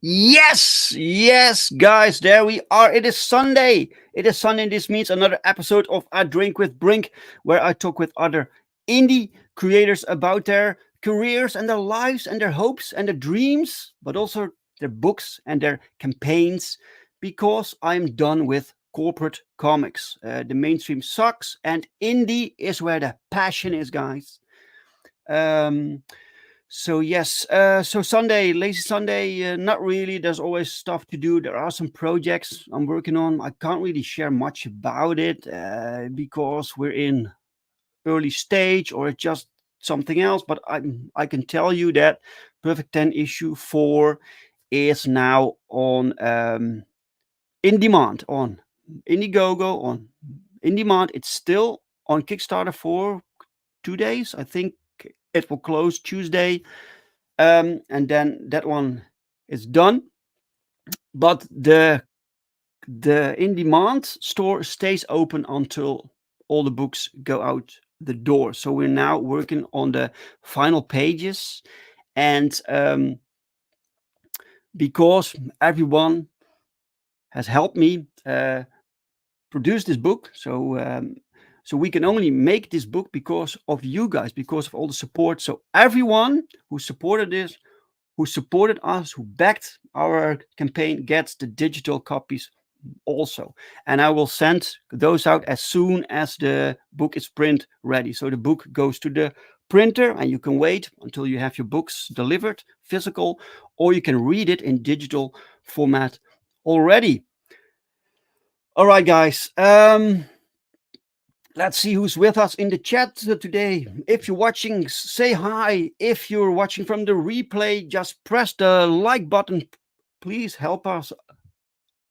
Yes, guys, there we are. It is Sunday. It is Sunday. This means another episode of I Drink with Brink, where I talk with other indie creators about their careers and their lives and their hopes and their dreams, but also their books and their campaigns, because I'm done with corporate comics. The mainstream sucks, and indie is where the passion is, guys. Um, so Sunday, lazy Sunday, not really. There's always stuff to do. There are some projects I'm working on. I can't really share much about it because we're in early stage or it's just something else. But I can tell you that Perfect 10 issue 4 is now on in demand on Indiegogo on in demand. It's still on Kickstarter for 2 days, I think. It will close Tuesday, and then that one is done. But the in demand store stays open until all the books go out the door. So we're now working on the final pages, and because everyone has helped me produce this book, so we can only make this book because of you guys, because of all the support. So everyone who supported this, who supported us, who backed our campaign, gets the digital copies also. And I will send those out as soon as the book is print ready. So the book goes to the printer and you can wait until you have your books delivered physical, or you can read it in digital format already. All right, guys. Let's see who's with us in the chat today. If you're watching, say hi. If you're watching from the replay, just press the like button. Please help us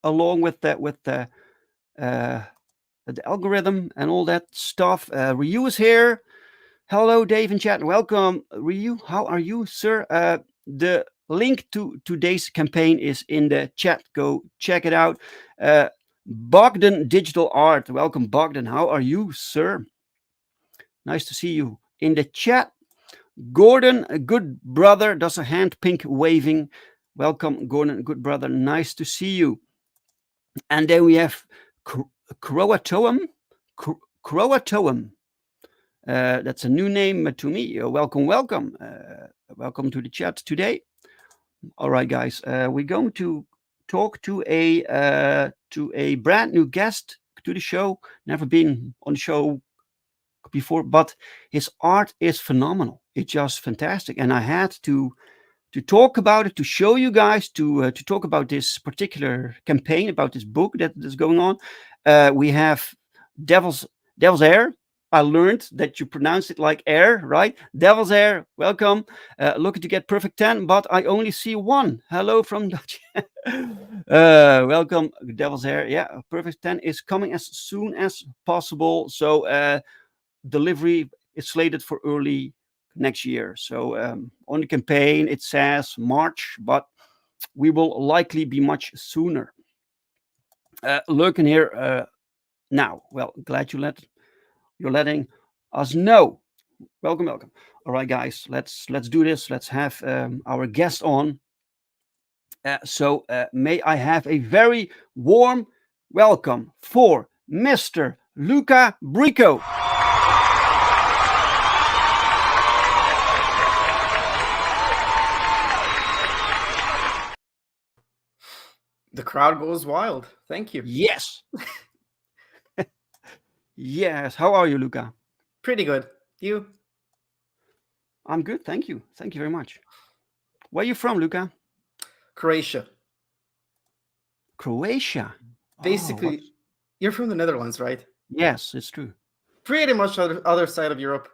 along with the algorithm and all that stuff. Ryu is here. Hello, Dave in chat. Welcome, Ryu. How are you, sir? The link to today's campaign is in the chat. Go check it out. Bogdan Digital Art. Welcome, Bogdan. How are you, sir? Nice to see you in the chat. Gordon, a good brother, does a hand pink waving. Welcome, Gordon, good brother. Nice to see you. And then we have Croatoum. Croatoum. That's a new name to me. Welcome. Welcome to the chat today. All right, guys. We're going to talk to a brand new guest to the show. Never been on the show before, but his art is phenomenal. It's just fantastic, and I had to talk about it, to show you guys, to talk about this particular campaign, about this book that is going on. We have Devil's Air I learned that you pronounce it like air, right? Devil's Air, welcome. Looking to get perfect 10, but I only see one. Hello from Dutch. Welcome, Devil's Air. Yeah, perfect 10 is coming as soon as possible. So delivery is slated for early next year. So on the campaign, it says March, but we will likely be much sooner. Lurking here now. Well, glad you're letting us know. Welcome, welcome. All right, guys, let's do this. Let's have our guest on. So may I have a very warm welcome for Mr. Luka Brico. The crowd goes wild. Thank you. Yes. Yes. How are you, Luka? Pretty good. You? I'm good. Thank you. Thank you very much. Where are you from, Luka? Croatia. Croatia. Oh, Basically, you're from the Netherlands, right? yes, it's true. Pretty much other side of Europe,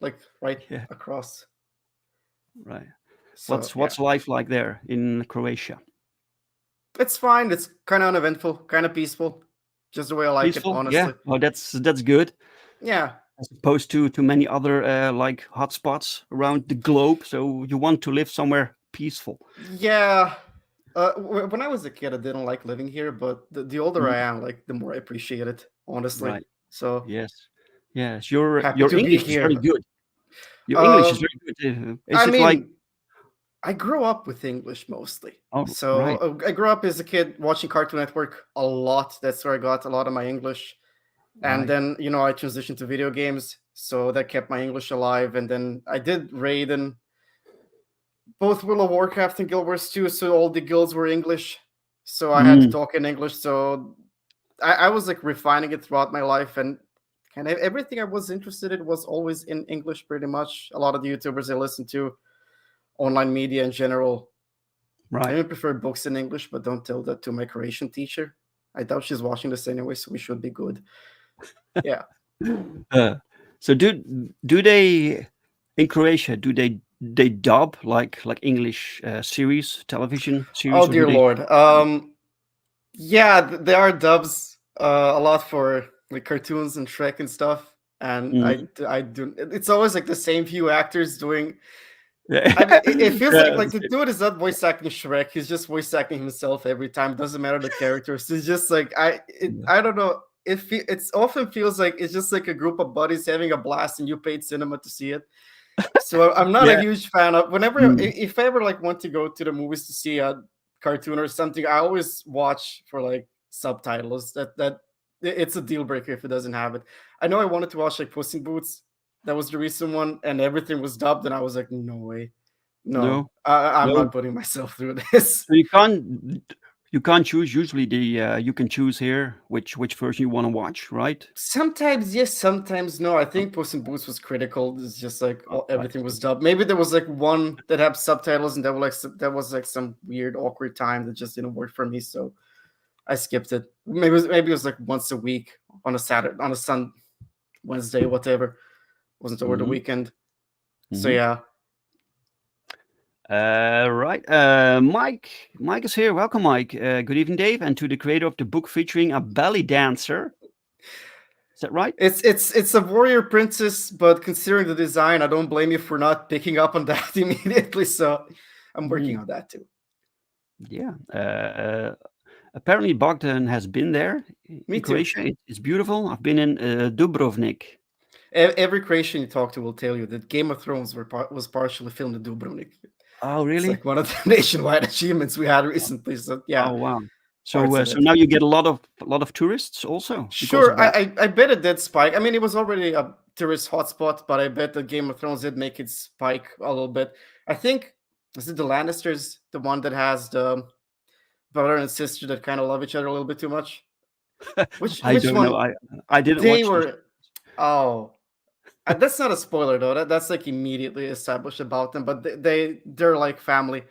like right Yeah, across. right. So What's yeah, what's life like there in Croatia? it's fine. It's kind of uneventful, kind of peaceful, just the way I like it, Peaceful? Yeah. honestly. Oh, that's good. Yeah. As opposed to many other like hotspots around the globe. So you want to live somewhere peaceful. Yeah. When I was a kid, I didn't like living here, but the older I Mm, am, like the more I appreciate it, honestly. right. So Yes. Yes. Your happy your to be English is very here. good. Your English is Um, very good. Is I it like? mean, I grew up with English mostly. Oh, So right. I grew up as a kid watching Cartoon Network a lot. That's where I got a lot of my English. And Right. then, I transitioned to video games. So that kept my English alive. And then I did raid in both World of Warcraft and Guild Wars 2. So all the guilds were English. So I had to Mm, talk in English. So I was like refining it throughout my life. And kind of everything I was interested in was always in English pretty much. A lot of the YouTubers I listened to, online media in general, I right. even prefer books in English, but don't tell that to my Croatian teacher. I doubt she's watching this anyway, so we should be good. Yeah. Uh, so do they in Croatia do they dub like English series, television Oh series, or do dear they? lord. Yeah, there are dubs a lot for like cartoons and Shrek and stuff. And Mm, I do. It's always like the same few actors doing. yeah. I mean, it feels Yeah, like the dude is not voice acting Shrek. He's just voice acting himself every time. Doesn't matter the characters. It's just like I don't know. It's often feels like it's just like a group of buddies having a blast, and you paid cinema to see it. So I'm not a yeah. huge fan of whenever Mm, if I ever like want to go to the movies to see a cartoon or something, I always watch for like subtitles. It's a deal breaker if it doesn't have it. I know I wanted to watch like Puss in Boots. That was the recent one, and everything was dubbed, and I was like, no way, no, no, I'm no. not putting myself through this. So you can't choose. Usually, the you can choose here which version you want to watch, right? Sometimes yes, sometimes no. I think Puss in Boots was critical. It's just like Right. everything was dubbed. Maybe there was like one that had subtitles, and that was like that was like some weird awkward time that just didn't work for me. So I skipped it. Maybe it was like once a week on a Saturday, on a Wednesday, whatever. Wasn't over the Hmm. weekend. So Hmm. yeah, Right. Mike is here. Welcome, Mike. Good evening, Dave, and to the creator of the book featuring a belly dancer. Is that right? it's a warrior princess, but considering the design, I don't blame you for not picking up on that immediately. So I'm working Mhm. on that too. Yeah. Apparently, Bogdan has been there Me in too. Croatia. It's beautiful. I've been in Dubrovnik. Every Croatian you talk to will tell you that Game of Thrones was partially filmed in Dubrovnik. Oh, It's really? like one of the nationwide achievements we had recently. So yeah, Oh, wow. So, parts of so it. now you get a lot of tourists also because of Sure, that. I bet it did spike. I mean, it was already a tourist hotspot, but I bet the Game of Thrones did make it spike a little bit. I think is it the Lannisters, the one that has the brother and sister that kind of love each other a little bit too much. I Which don't know. one? I didn't They watch this. were. Oh, that's not a spoiler though. That's like immediately established about them. But they're like family.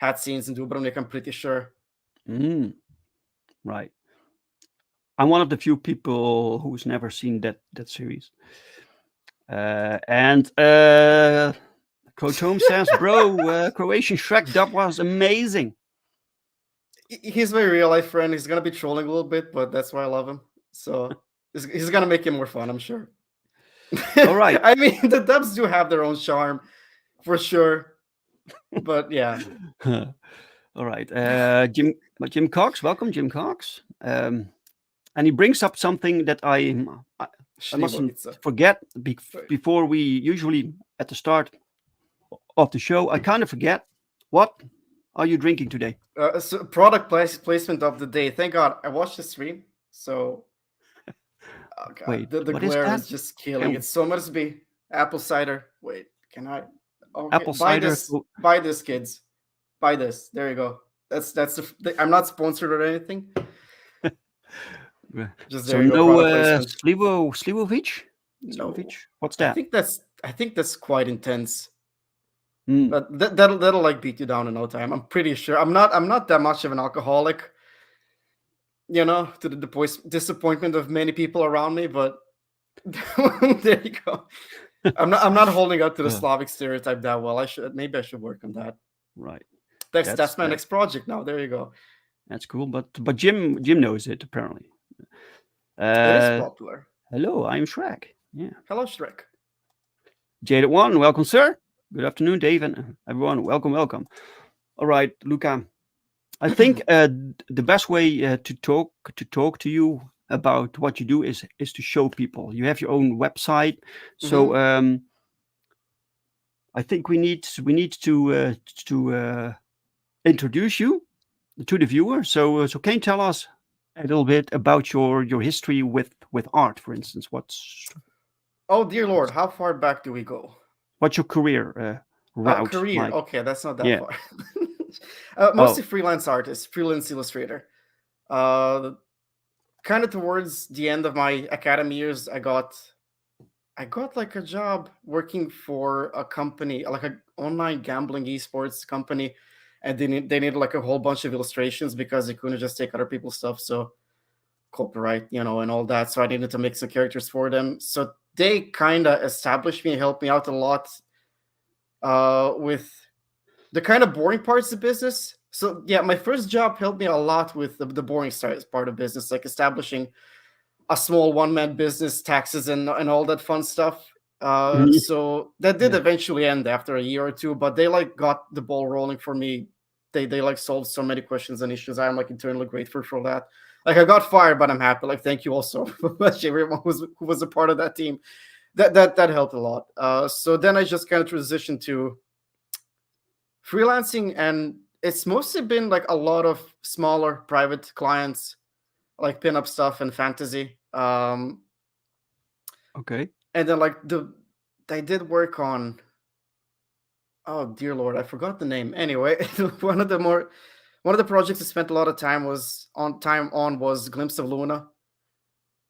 Had scenes in Dubrovnik. I'm pretty sure. Mm, right. I'm one of the few people who's never seen that series. And Krotome says, bro, Croatian Shrek dub was amazing. He's my real life friend. He's gonna be trolling a little bit, but that's why I love him. So he's gonna make it more fun, I'm sure. All right. I mean, the dubs do have their own charm, for sure. But yeah. All right. Jim Cox, welcome, Jim Cox. And he brings up something that I mustn't forget before we usually at the start of the show. I kind of forget. What are you drinking today? So product placement of the day. Thank God I watched the stream. So oh God, Wait, the glare is just killing it. So must be apple cider. Wait, can I? Okay, apple cider. Buy this, kids. Buy this. There you go. That's I'm not sponsored or anything. Just there. So no Slivovic? No. What's that? I think that's quite intense. But that'll like beat you down in no time. I'm pretty sure. I'm not that much of an alcoholic, you know, to the disappointment of many people around me. But there you go. I'm not holding up to the Slavic stereotype that well. I should work on that. Right. That's my next project now. There you go. That's cool. But Jim knows it apparently. It is popular. Hello, I'm Shrek. Yeah. Hello, Shrek. Jaded One, welcome, sir. Good afternoon, Dave, and everyone. Welcome. All right, Luka. I think the best way to talk to you about what you do is to show people. You have your own website, so I think we need to introduce you to the viewer. So can you tell us a little bit about your history with art, for instance? Oh dear Lord, how far back do we go? What's your career route? Career, like? Okay, that's not that far. Mostly freelance artist, freelance illustrator. Kind of towards the end of my academy years, I got like a job working for a company, like an online gambling esports company, and they needed like a whole bunch of illustrations because they couldn't just take other people's stuff. So copyright, you know, and all that. So I needed to make some characters for them. So they kind of established me and helped me out a lot with the kind of boring parts of business. So yeah, my first job helped me a lot with the boring part of business, like establishing a small one-man business, taxes and all that fun stuff. So that did eventually end after a year or two, but they like got the ball rolling for me. They like solved so many questions and issues. I'm like eternally grateful for that. Like I got fired, but I'm happy. Like thank you also, everyone who was a part of that team. That helped a lot. So then I just kind of transitioned to freelancing, and it's mostly been like a lot of smaller private clients, like pinup stuff and fantasy. Okay. And then like I did work on. Oh dear Lord, I forgot the name. Anyway, one of the projects I spent a lot of time on was Glimpse of Luna.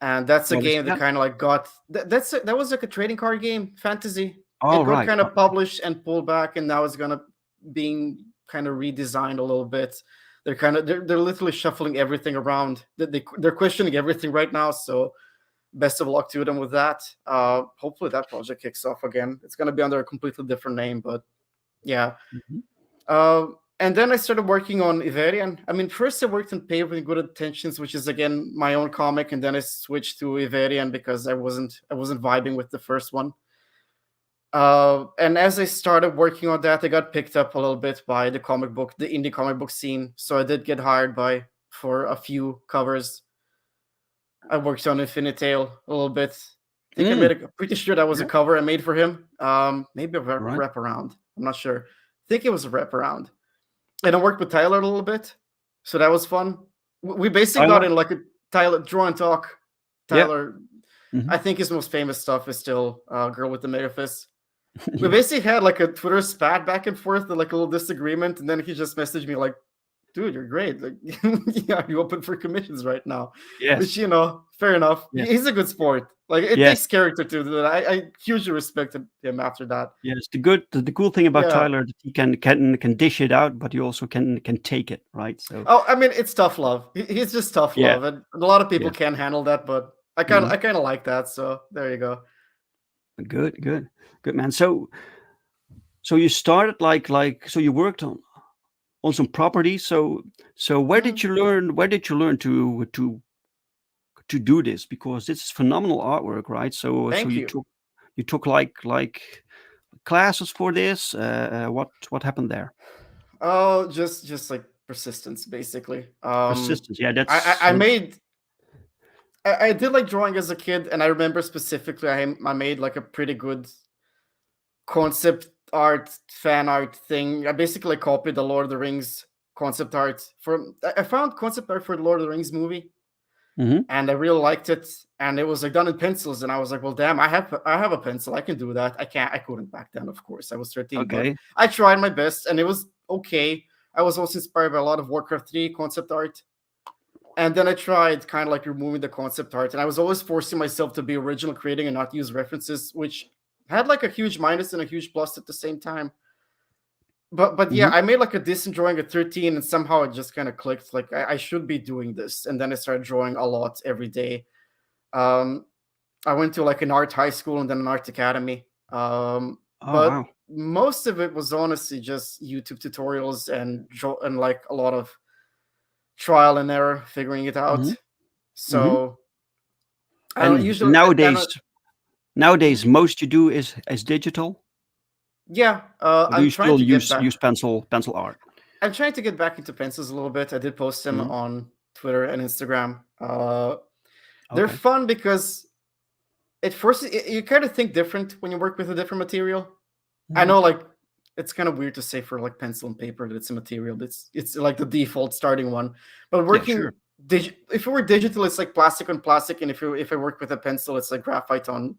And that's a game that kind of like got that was like a trading card game, fantasy. Oh, it got kind of published and pulled back, and now it's gonna being kind of redesigned a little bit. They're literally shuffling everything around. They're questioning everything right now. So best of luck to them with that. Hopefully that project kicks off again. It's gonna be under a completely different name, but yeah. And then I started working on Iverrian. I mean, first I worked on Pay with Good Intentions, which is again my own comic, and then I switched to Iverrian because I wasn't vibing with the first one. And as I started working on that, I got picked up a little bit by the indie comic book scene. So I did get hired for a few covers. I worked on Infinite Tale a little bit. I think I made pretty sure that was a cover I made for him. Maybe a wraparound. I'm not sure. I think it was a wraparound. And I worked with Tyler a little bit, so that was fun. We basically got in like a Tyler draw and talk. Tyler, I think his most famous stuff is still Girl with the Megafist. We basically had like a Twitter spat back and forth, and like a little disagreement, and then he just messaged me like, "Dude, you're great. Like, yeah, you open for commissions right now." Yes, which fair enough. Yes. He's a good sport. Like it takes character to do that. I hugely respected him after that. Yes, the cool thing about Tyler that he can dish it out, but he also can take it, right? So I mean, it's tough love. He's just tough love, and a lot of people can't handle that. But I kind of like that. So there you go. Good, good, good, man. So you started so you worked on some properties. So Mm, where did you learn to do this? Because this is phenomenal artwork, right? So thank you. you took classes for this. What happened there? Oh, just like persistence, basically. Persistence. Yeah, I made I did like drawing as a kid, and I remember specifically I made like a pretty good concept art fan art thing. I basically copied the Lord of the Rings concept art from. I found concept art for the Lord of the Rings movie, Hmm. and I really liked it. And it was like done in pencils, and I was like, well, damn, I have a pencil, I can do that. I couldn't back then, of course. I was 13, but Okay. I tried my best, and it was okay. I was also inspired by a lot of Warcraft 3 concept art. And then I tried kind of like removing the concept art, and I was always forcing myself to be original creating and not use references, which had like a huge minus and a huge plus at the same time. But yeah, Hmm. I made like a decent drawing at 13, and somehow it just kind of clicked. Like I should be doing this, and then I started drawing a lot every day. Um, I went to like an art high school and then an art academy. Oh But wow. most of it was honestly just YouTube tutorials and like a lot of trial and error, figuring it Hmm. out. Hmm. So I don't And usually, nowadays mhm. most you do is digital, Yeah, or do I'm you trying still to get back. use pencil art? I'm trying to get back into pencils a little bit. I did post them Hmm. on Twitter and Instagram. They're Okay. fun because it forces you kind of think different when you work with a different material. I Hmm. know, like, it's kind of weird to say for like pencil and paper that it's a material. It's like the default starting one, but Yeah, sure. if it were digital, it's like plastic on plastic, and if I work with a pencil, it's like graphite on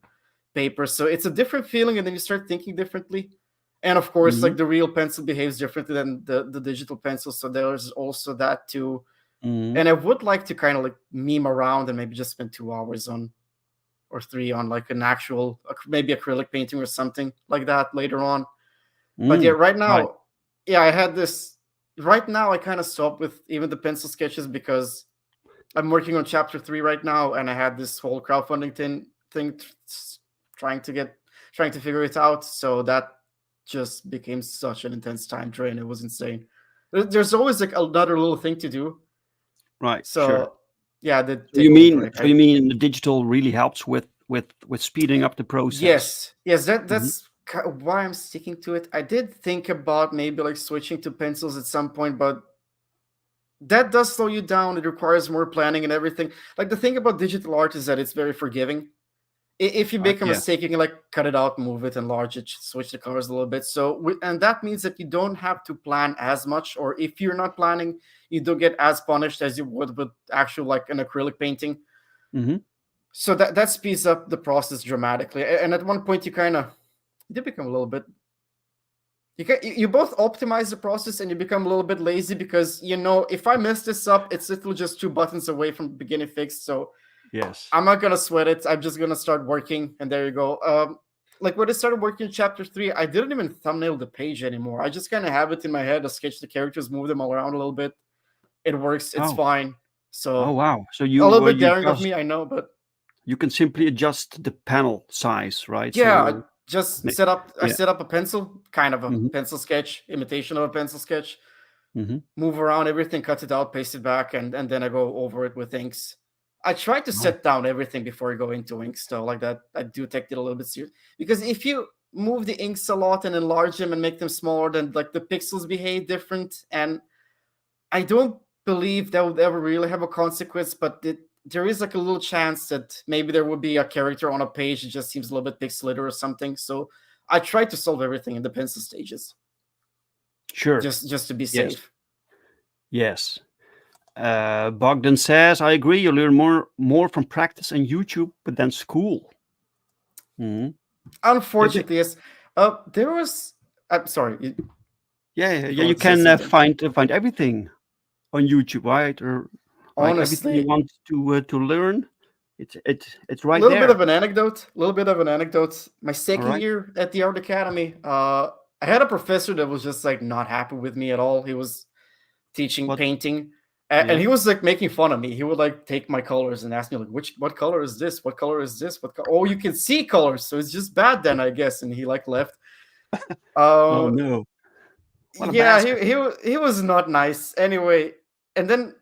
paper. So it's a different feeling, and then you start thinking differently. And of course, Hmm. like the real pencil behaves differently than the digital pencil. So there's also that too. Hmm. And I would like to kind of like meme around and maybe just spend 2 hours on or three on like an actual maybe acrylic painting or something like that later on. But yeah, Mm. right Right. now, yeah, I had this. Right now, I kind of stopped with even the pencil sketches because I'm working on chapter 3 right now, and I had this whole crowdfunding thing trying to get trying to figure it out. So that just became such an intense time drain. It was insane. There's always like another little thing to do. Right. Sure. So yeah, I did take a little break. So you mean the digital really helps with speeding up the process? Yes, Hmm. that's why I'm sticking to it. I did think about maybe like switching to pencils at some point, but that does slow you down. It requires more planning and everything. Like the thing about digital art is that it's very forgiving. If you Right. make a Yeah. mistake, you can like cut it out, move it, enlarge it, switch the colors a little bit. And that means that you don't have to plan as much. Or if you're not planning, you don't get as punished as you would with actual like an acrylic painting. Hmm. So that speeds up the process dramatically. And at one point, you do become a little bit you both optimize the process and you become a little bit lazy because if I mess this up, it's literally just 2 buttons away from beginning fix. So Yes. I'm not gonna sweat it. I'm just gonna start working, and there you go. Like when I started working in chapter 3, I didn't even thumbnail the page anymore. I just kind of have it in my head. I sketch the characters, move them all around a little bit. It works. It's Oh. fine. Oh So wow. So a little bit you daring of just me, I know, but you can simply adjust the panel size, right? yeah, I So just ma- set up. I yeah. set up a pencil, kind of a Hmm. pencil sketch, imitation of a pencil sketch. Hmm. Move around everything, cut it out, paste it back, and then I go over it with inks. I try to Oh. set down everything before I go into inks, though, like that. I do take it a little bit serious because if you move the inks a lot and enlarge them and make them smaller, then like the pixels behave different, and I don't believe that would ever really have a consequence. But there is like a little chance that maybe there would be a character on a page that just seems a little bit pixelated or something. So I try to solve everything in the pencil stages, Sure. just to be Yes. safe. Yes. Bogdan says, "I agree. You learn more from practice and YouTube, but then school." Hmm. Yeah. Unfortunately, yes. There was. I'm sorry. You Yeah. You wanted to say can something? find everything on YouTube, right? Or right, everything you Honestly, want to learn, it's a right little bit there. of an anecdote. A little bit of an anecdote. My All second right. year at the art academy, I had a professor that was just like not happy with me at all. He was teaching What? painting. And Yeah. he was like making fun of me. He would like take my colors and ask me like, what color is this? What color is this? Oh, you can see colors, so it's just bad then, I guess. And he like left. Oh Uh, no. What a yeah, bastard. he was not nice. Anyway, and then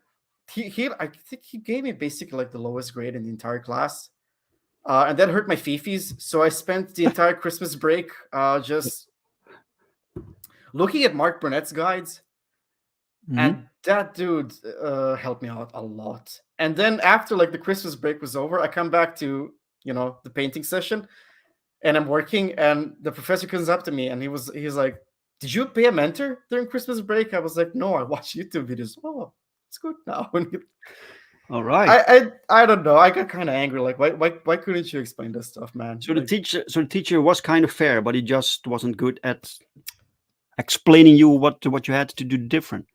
he I think he gave me basically like the lowest grade in the entire class. And that hurt my fifis. So I spent the entire Christmas break just looking at Mark Burnett's guides, Hmm. and that dude helped me out a lot. And then after like the Christmas break was over, I come back to the painting session, and I'm working, and the professor comes up to me, and he's like, "Did you pay a mentor during Christmas break?" I was like, "No, I watch YouTube videos." Oh, it's good now. All right. I don't know. I got kind of angry. Like, why couldn't you explain this stuff, man? So Like, the teacher was kind of fair, but he just wasn't good at explaining you what you had to do different.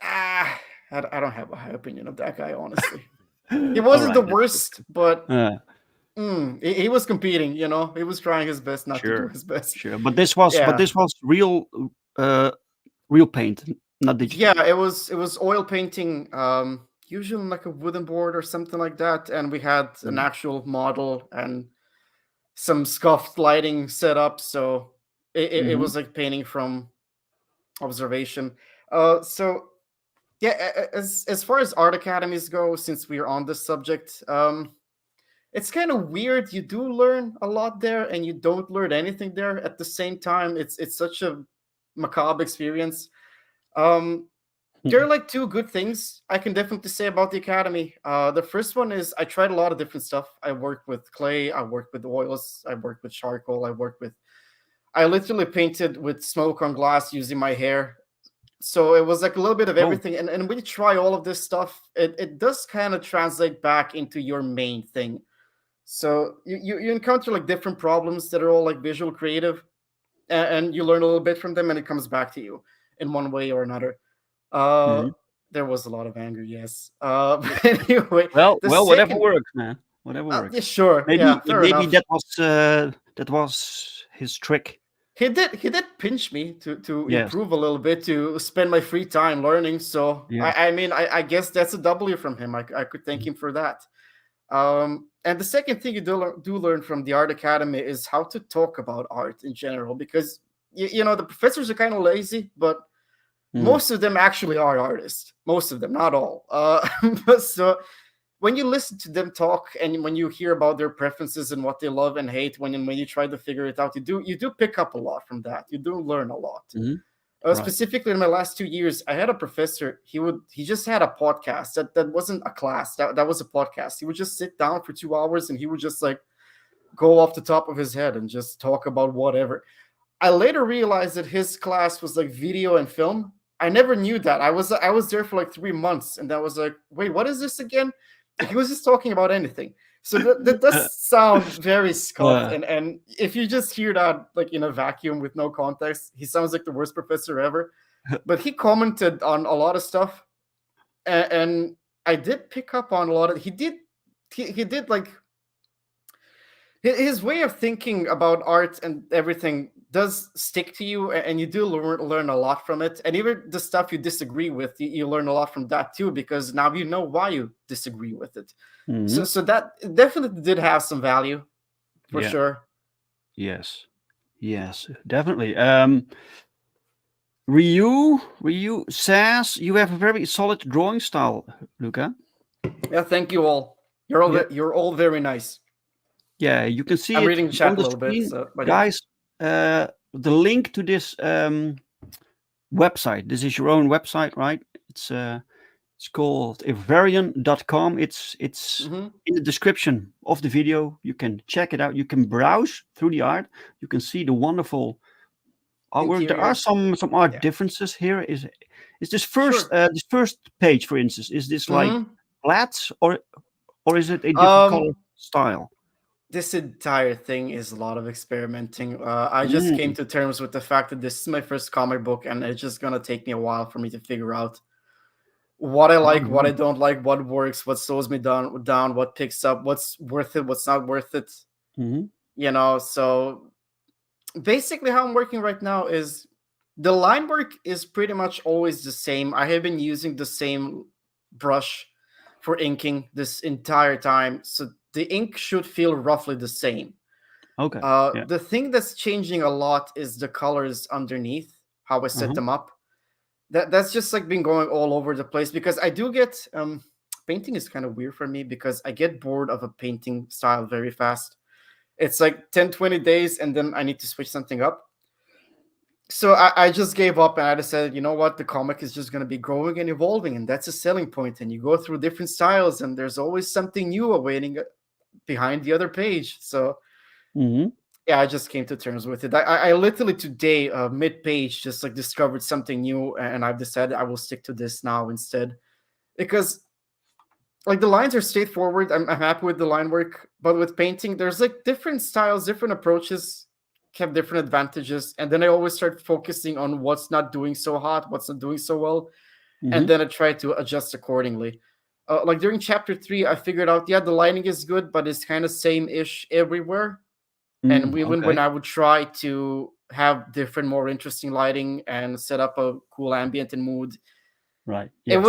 ah, I don't have a high opinion of that guy, honestly. He All wasn't right, the that's worst, but uh, he was competing. He was trying his best not to do sure, his best. sure. But this was uh real paint, not digital. Yeah, it was oil painting, usually on like a wooden board or something like that, and we had an Mm. actual model and some scuffed lighting set up, so it Mm-hmm. was like painting from observation. So yeah, as far as art academies go, since we're on this subject, it's kind of weird. You do learn a lot there, and you don't learn anything there at the same time. It's such a macabre experience. Um, there are like two good things I can definitely say about the academy. The first one is I tried a lot of different stuff. I worked with clay, I worked with oils, I worked with charcoal, I literally painted with smoke on glass using my hair. So it was like a little bit of Oh. everything. And when you try all of this stuff, it does kind of translate back into your main thing. So you encounter like different problems that are all like visual creative, and you learn a little bit from them, and it comes back to you in one way or another. Uh, Hmm. there was a lot of anger, yes. But anyway, the Well, whatever second, works, man. Whatever yeah, works. sure, yeah, fair Maybe enough. that was his trick. He did pinch me to Yes. improve a little bit, to spend my free time learning. So Yes. I mean, I guess that's a W from him. I could thank him for that. And the second thing you do learn from the art academy is how to talk about art in general, because the professors are kind of lazy, but Mm. most of them actually are artists. Most of them, not all. So when you listen to them talk, and when you hear about their preferences and what they love and hate, when you try to figure it out, you do pick up a lot from that. You do learn a lot. Hmm. Right. Specifically in my last 2 years, I had a professor. He just had a podcast that wasn't a class. That was a podcast. He would just sit down for 2 hours, and he would just like go off the top of his head and just talk about whatever. I later realized that his class was like video and film. I never knew that. I was there for like 3 months, and that was like, wait, what is this again? He was just talking about anything. So that does Uh, sound very scuffed, uh, and if you just hear that like in a vacuum with no context, he sounds like the worst professor ever. But he commented on a lot of stuff, and I did pick up on a lot of. He did like his way of thinking about art and everything does stick to you, and you do learn a lot from it. And even the stuff you disagree with, you learn a lot from that too, because now you know why you disagree with it. so mhm. so that definitely did have some value, for Yeah. sure. Yes. Yes. Definitely. Ryu says you have a very solid drawing style, Luca. Yeah, thank you all. You're all Yeah. you're all very nice. Yeah. You can see I'm it reading the on chat a the little bit, screen, so but yeah. guys. The link to this website. This is your own website, right? It's called Iverrian.com. It's Hmm. in the description of the video. You can check it out. You can browse through the art. You can see the wonderful artwork. There are Interiors. some art Yeah, differences here. Is sure. this first page, for instance, is this like Hmm. flats, or is it a different color um style? this entire thing is a lot of experimenting. I just came Mm. to terms with the fact that this is my first comic book, and it's just gonna take me a while for me to figure out what I All like, what I right. don't like, what works, what slows me down, what picks up, what's worth it, what's not worth it. Mhm. So basically, how I'm working right now is the line work is pretty much always the same. I have been using the same brush for inking this entire time, so the ink should feel roughly the same. Okay. Yeah. The thing that's changing a lot is the colors underneath, how I set Uh-huh. them up. That's just like been going all over the place because I do get painting is kind of weird for me because I get bored of a painting style very fast. It's like 10-20 days and then I need to switch something up. So I just gave up and I decided, you know what, the comic is just going to be growing and evolving, and that's a selling point. And you go through different styles, and there's always something new awaiting behind the other page. So Hmm. yeah, I just came to terms with it. I literally today, mid page, just like discovered something new, and I've decided I will stick to this now instead because like the lines are straightforward. I'm happy with the line work, but with painting, there's like different styles, different approaches have different advantages, and then I always start focusing on what's not doing so hot, what's not doing so well, and Hmm. then I try to adjust accordingly. Like during chapter 3, I figured out, yeah, the lighting is good, but it's kind of same-ish everywhere. And Mm, even when okay. I would try to have different, more interesting lighting and set up a cool ambient and mood, Right. it Yes.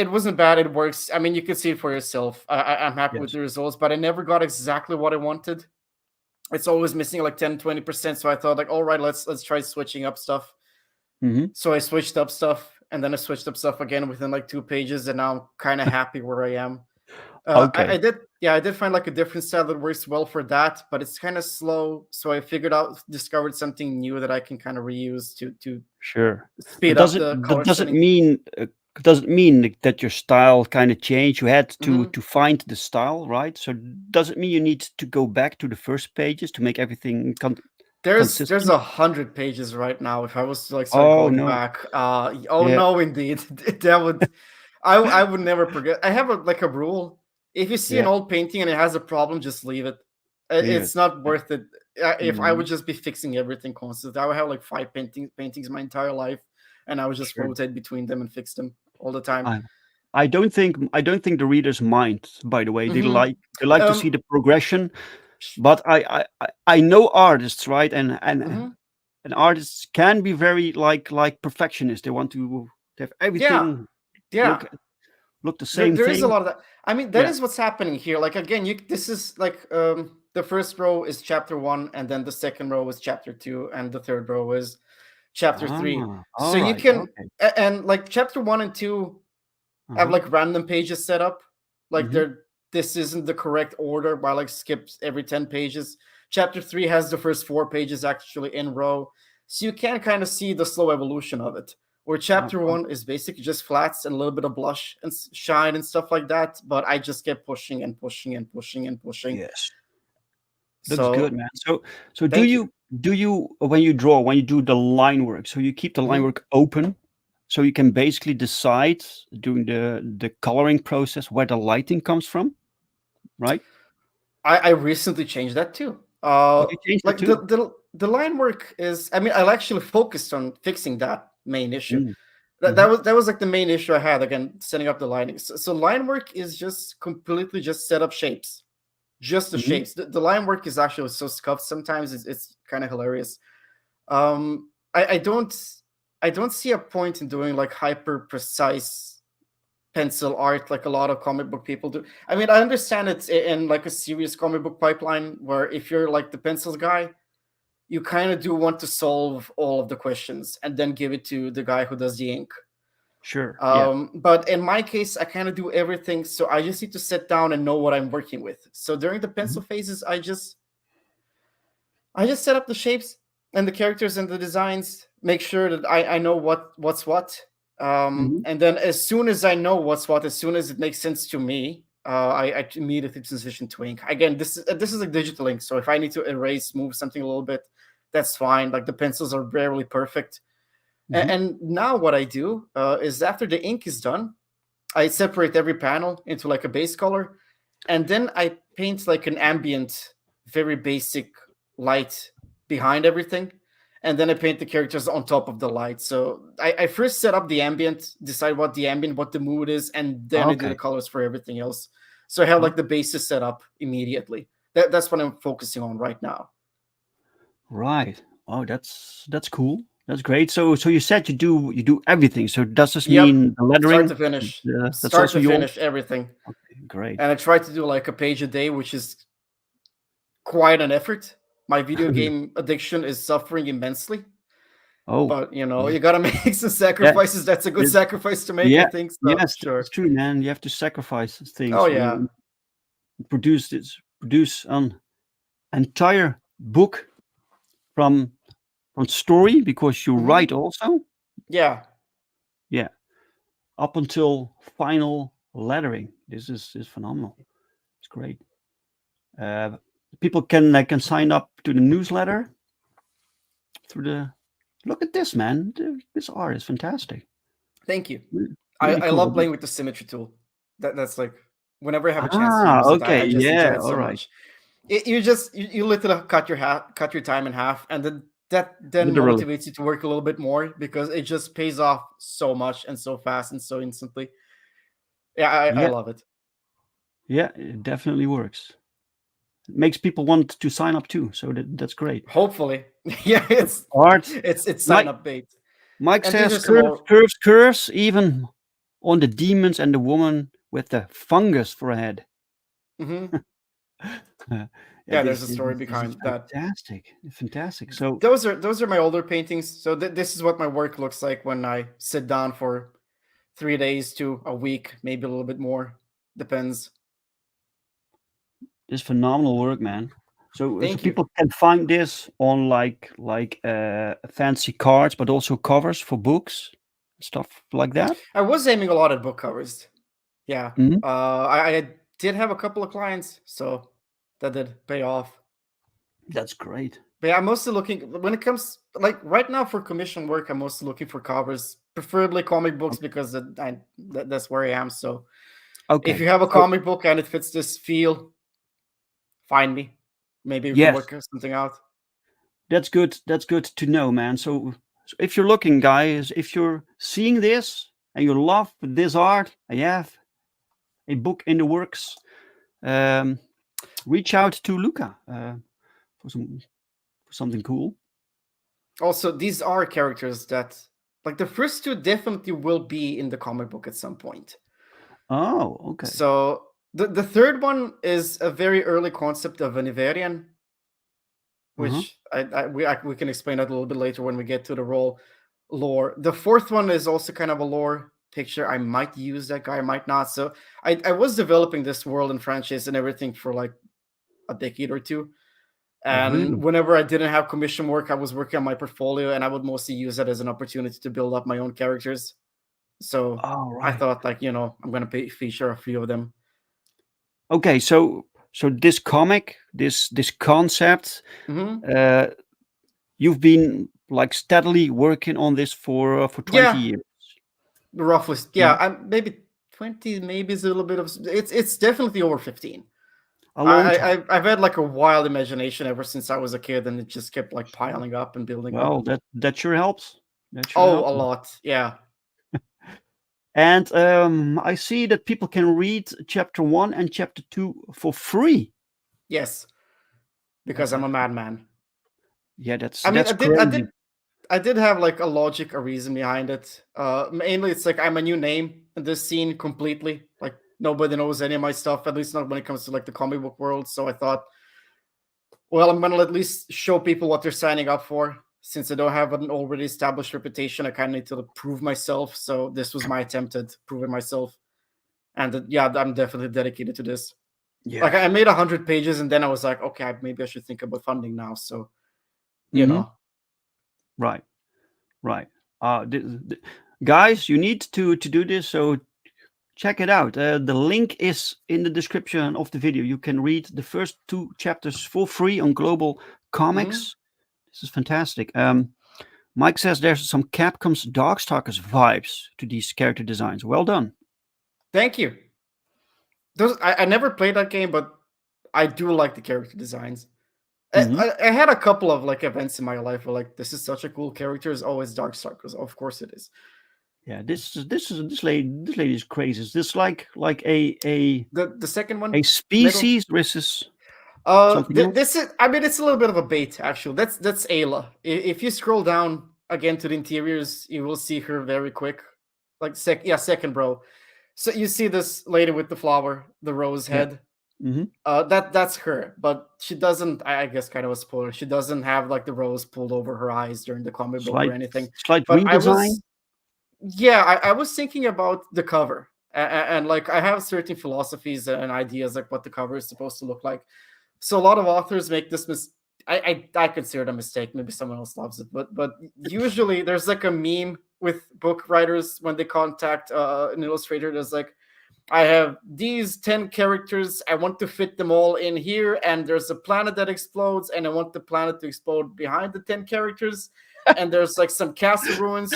wasn't bad. It works. I mean, you can see it for yourself. I'm happy with Yes. the results, but I never got exactly what I wanted. It's always missing like 10-20%. So I thought like, all right, let's try switching up stuff. Hmm. So I switched up stuff, and then I switched up stuff again within like 2 pages, and now I'm kind of happy where I am. I Okay. did, yeah, I did find like a different style that works well for that, but it's kind of slow. So I discovered something new that I can kind of reuse to Sure. But speed up the color does it setting. mean that your style kind of changed? You had Hmm. to find the style, right? So does it mean you need to go back to the first pages to make everything There's consistent? 100 pages right now. If I was to like start Oh going no. back, oh Yeah. no, indeed, that would I would never forget. I have a rule. If you see an Yeah. old painting and it has a problem, just leave it. Leave it. It's not Yeah. worth it. If I would Mhm. just be fixing everything constantly, I would have like five paintings my entire life, and I would just Sure. rotate between them and fix them all the time. I I don't think the readers mind, by the way. Hmm. They like to see Um. the progression, but I know artists, right? Mhm. And artists can be very like perfectionists. They want to have Yeah. everything Yeah. look look the same There is a thing. lot of that. I mean, that Yeah. is what's happening here. Like again, you this is like the first row is chapter 1, and then the second row is chapter 2, and the third row is chapter 3. Ah, So all you right. can Okay. and like chapter 1 and 2 have Uh-huh. like random pages set up. Like Mhm. they're this isn't the correct order by like skips every 10 pages. Chapter 3 has the first 4 pages actually in row. So you can kind of see the slow evolution of it. Where chapter Oh, 1 is basically just flats and a little bit of blush and shine and stuff like that. But I just kept pushing and pushing and pushing and pushing. yes. That's good, So man. So thank you. do you when you draw, when you do the line work, so you keep the line Mhm. work open so you can basically decide during the coloring process where the lighting comes from, right? I recently changed that too. Oh, you changed that Like too? the line work is. I mean, I actually focused on fixing that main issue. Mm. That Mhm. was like the main issue I had again setting up the lining. So line work is just completely just set up shapes, just the Mhm. shapes. The line work is actually so scuffed sometimes. It's kind of hilarious. I I don't see a point in doing like hyper precise pencil art like a lot of comic book people do. I mean, I understand it's in like a serious comic book pipeline where if you're like the pencils guy, you kind of do want to solve all of the questions and then give it to the guy who does the ink. Sure. Yeah. But in my case, I kind of do everything, so I just need to sit down and know what I'm working with. So during the Mhm. pencil phases, I just set up the shapes and the characters and the designs, make sure that I know what's what. Mhm. And then as soon as I know what's what, as soon as it makes sense to me, I immediately transition to ink. Again, this is a digital ink, so if I need to erase, move something a little bit, that's fine. Like the pencils are rarely perfect. Mhm. And now what I do is after the ink is done, I separate every panel into like a base color, and then I paint like an ambient, very basic light behind everything, and then I paint the characters on top of the light. So I first set up the ambient, decide what the mood is, and then I do the Okay. colors for everything else. So I have Oh, like the basis set up immediately. That's what I'm focusing on right now. right. Oh, that's cool. That's great. So you said you do everything. So does this Yep, mean the start lettering? to finish, That's start also to yours. finish everything. Okay, great. And I try to do like a page a day, which is quite an effort. My video game addiction is suffering immensely, Oh, but yeah, you gotta make some yeah. sacrifices. That's a good This, sacrifice to make, I yeah, think. So yes, sure. it's true, man. You have to sacrifice Oh things when yeah. you produce an entire book from story because you Hmm. write also. Yeah. Yeah, up until final lettering. This is phenomenal. It's great. Uh, People can sign up to the newsletter through the. Look at this, man. This art is fantastic. Thank you. Really I cool. love playing with the symmetry tool. That's like whenever I have a chance to Ah, use it, okay. I just enjoy Yeah. it All so right. much. You literally cut your time in half, and then that then Literally. motivates you to work a little bit more because it just pays off so much and so fast and so instantly. Yeah, I Yeah. love it. Yeah. It definitely works. It makes people want to sign up too. So that's great. Hopefully, yeah, Art. it's sign Mike. up bait. Mike And these says are some curves, more. curves, curves. Even on the demons and the woman with the fungus for a head. Hmm. Yeah, Yeah, this there's a this story this is behind that. fantastic. Fantastic. So Those are my older paintings. So this is what my work looks like when I sit down for 3 days to a week, maybe a little bit more. Depends. this phenomenal work, man. So Thank you. people can find this on like fancy cards, but also covers for books, stuff like that. I was aiming a lot at book covers. Yeah. Hmm. I did have a couple of clients, so that did pay off. That's great. But yeah, I'm mostly looking when it comes like right now for commission work. I'm mostly looking for covers, preferably comic books because that's where I am. So if Okay. you have a So comic book and it fits this feel, find me. Maybe we can yes, work something out. that's good. That's good to know, man. So if you're looking, guys, if you're seeing this and you love this art, I have a book in the works. Um, Reach out to Luca for something cool. Also, these are characters that like the first two definitely will be in the comic book at some point. Oh, okay. So the third one is a very early concept of an Iverrian, Uh-huh. which we can explain that a little bit later when we get to the role lore. The fourth one is also kind of a lore picture. I might use that guy, I might not. So I was developing this world and franchise and everything for like a decade or two. And Really? whenever I didn't have commission work, I was working on my portfolio, and I would mostly use it as an opportunity to build up my own characters. So All I right. thought, like, I'm gonna feature a few of them. Okay, so this comic, this concept, Hmm. uh, you've been like steadily working on this for 20 Yeah, years. roughly. Yeah, Yeah, I'm maybe 20, maybe it's a little bit of. It's definitely over 15. a long time. I've had like a wild imagination ever since I was a kid, and it just kept like piling up and building up. Well, that sure helps. That sure Oh, a helps. lot. Yeah. And I see that people can read chapter one and chapter two for free. Yes, That's because I'm a actually, madman. yeah, that's I mean, that's crazy. I did have like a logic, a reason behind it. Mainly, it's like I'm a new name in this scene completely. Like nobody knows any of my stuff, at least not when it comes to like the comic book world. So I thought, well, I'm gonna at least show people what they're signing up for. Since I don't have an already established reputation, I kind of need to prove myself. So this was my attempt at proving myself, and yeah, I'm definitely dedicated to this. Like Yeah. I made 100 pages, and then I was like, okay, maybe I should think about funding now. So you Hmm. know, Right. Right. Guys, you need to do this. So check it out. The link is in the description of the video. You can read the first two chapters for free on Global hmm. Comics. This is fantastic. Mike says there's some Capcom's Darkstalkers vibes to these character designs. Well done. Thank you. I never played that game, but I do like the character designs. Hmm. I had a couple of like events in my life where like this is such a cool character. It's always Darkstalkers. Of course it is. Yeah, this lady is crazy. Is this like The second one, a middle. species versus something else? This is. I mean, it's a little bit of a bait actually. That's Ayla. If you scroll down again to the interiors, you will see her very quick, like second row. So you see this lady with the flower, the rose Yeah. head. Hmm. That's her, but she doesn't. I guess kind of a spoiler. She doesn't have like the rose pulled over her eyes during the comic book or Slight anything. slight But redesign. I was thinking about the cover, and like I have certain philosophies and ideas like what the cover is supposed to look like. So a lot of authors make this I consider it a mistake. Maybe someone else loves it, but usually there's like a meme with book writers when they contact an illustrator. There's like, I have these 10 characters. I want to fit them all in here. And there's a planet that explodes, and I want the planet to explode behind the 10 characters. And there's like some castle ruins.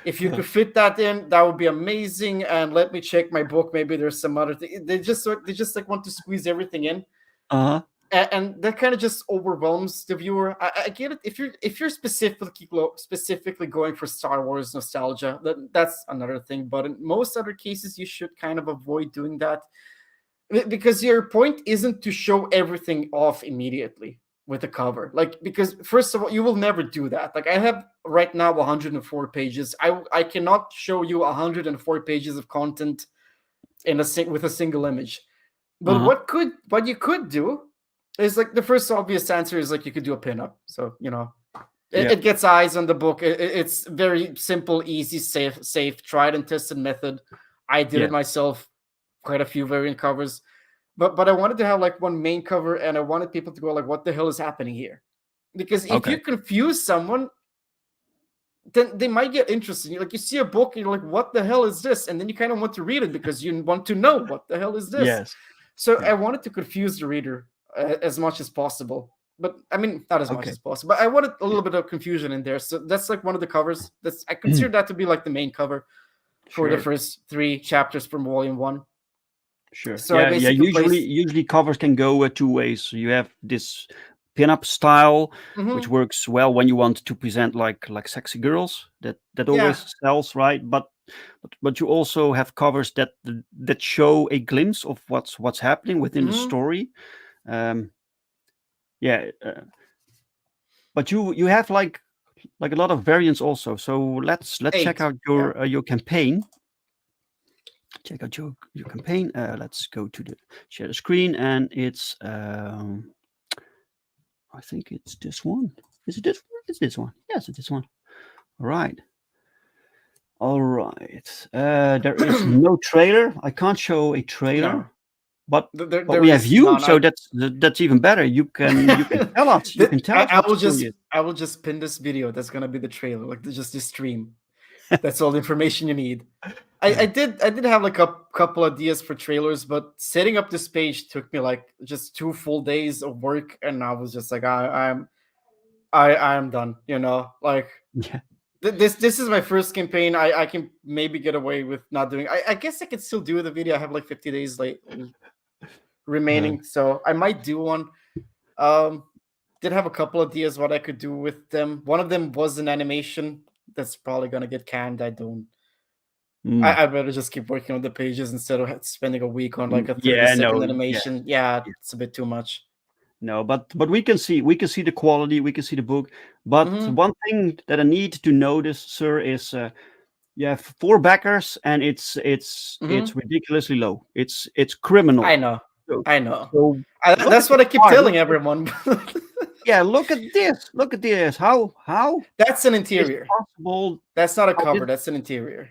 If you could fit that in, that would be amazing. And let me check my book. Maybe there's some other thing. They just like want to squeeze everything in. Uh-huh. And that kind of just overwhelms the viewer. I get it. If you're specifically going for Star Wars nostalgia, that's another thing. But in most other cases, you should kind of avoid doing that, because your point isn't to show everything off immediately with the cover. Like, because first of all, you will never do that. Like, I have right now 104 pages. I cannot show you 104 pages of content with a single image. But Uh-huh. what you could do is, like, the first obvious answer is like you could do a pinup. So it, Yeah. it gets eyes on the book. It's very simple, easy, safe, tried and tested method. I did Yeah. it myself. Quite a few variant covers, but I wanted to have like one main cover, and I wanted people to go like, "What the hell is happening here?" Because if Okay. you confuse someone, then they might get interested. Like, you see a book and you're like, "What the hell is this?" And then you kind of want to read it because you want to know what the hell is this. Yes. So Yeah. I wanted to confuse the reader as much as possible. But I mean, not as much Okay. as possible. But I wanted a Yeah. little bit of confusion in there. So that's like one of the covers. That's I consider that to be like the main cover for the Sure. first 3 chapters from volume one. Sure. So I Yeah. Yeah. basically placed. Usually covers can go two ways. So you have this pin-up style, which Mhm. works well when you want to present like sexy girls. That Yeah. always sells, right? But you also have covers that show a glimpse of what's happening within the Mhm. story. Um, yeah. But you have like a lot of variants also. So let's check 8. out Yeah. your campaign. Check out your campaign. Let's go to the share the screen, and it's I think it's this one. Is it this one? It's this one. Yes, it's this one. All right. All right. There is no trailer. I can't show a trailer, No. but There we have is you, none. so that's even better. You can tell us. You can tell us I what will story just is. I will just pin this video. That's gonna be the trailer. Like, just this stream. That's all the information you need. Yeah. I did have like a couple ideas for trailers, but setting up this page took me like just 2 full days of work, and I was just like, I'm done. Like, Yeah. this is my first campaign. I can maybe get away with not doing. I guess I could still do the video. I have like 50 days Uh, remaining, so I might do one. Um, did have a couple ideas what I could do with them. One of them was an animation that's probably gonna get canned. I don't. mm, I'd rather just keep working on the pages instead of spending a week on like a 30 yeah. second No. Yeah. animation. Yeah, Yeah. it's a bit too much. No, but we can see the quality, we can see the book. But Hmm. one thing that I need to notice, sir, is you have four backers, and it's Hmm. ridiculously low. It's criminal. I know. So, I know. so look at That's the what I keep art. Look, telling everyone. yeah, look at this. Look at this. How That's an is interior. possible? That's not a How cover. did That's an interior.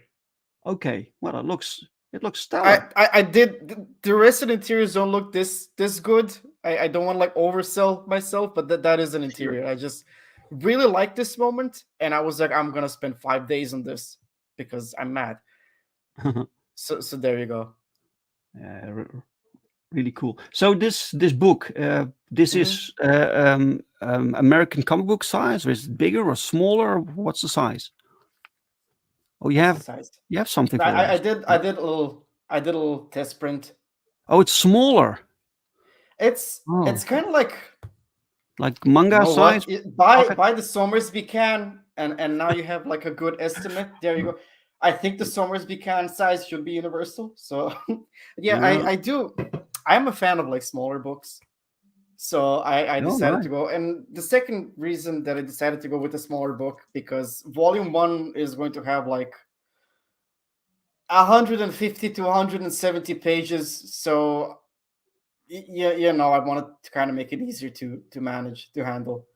okay? Well, it looks I, stellar. I, I did the rest of the interiors don't look this good. I don't want to like oversell myself, but that is an Sure. interior. I just really like this moment, and I was like, I'm gonna spend 5 days on this because I'm mad. So there you go. Really cool. So this book, this Hmm. is American comic book size, or is it bigger or smaller? What's the size? Oh, you What's the have size? you have something I, for I I us. did I did a little I did a little test print. Oh, it's smaller. It's Oh, kind of like, like you manga know size what, buy pocket. buy the Somersby can, and now you have like a good estimate. There you go. I think the Somersby can size should be universal. So yeah, Uh, I do. I'm a fan of like smaller books. So I All decided right. to go. And the second reason that I decided to go with a smaller book, because volume one is going to have like 150 to 170 pages. So yeah, I wanted to kind of make it easier to manage, to handle.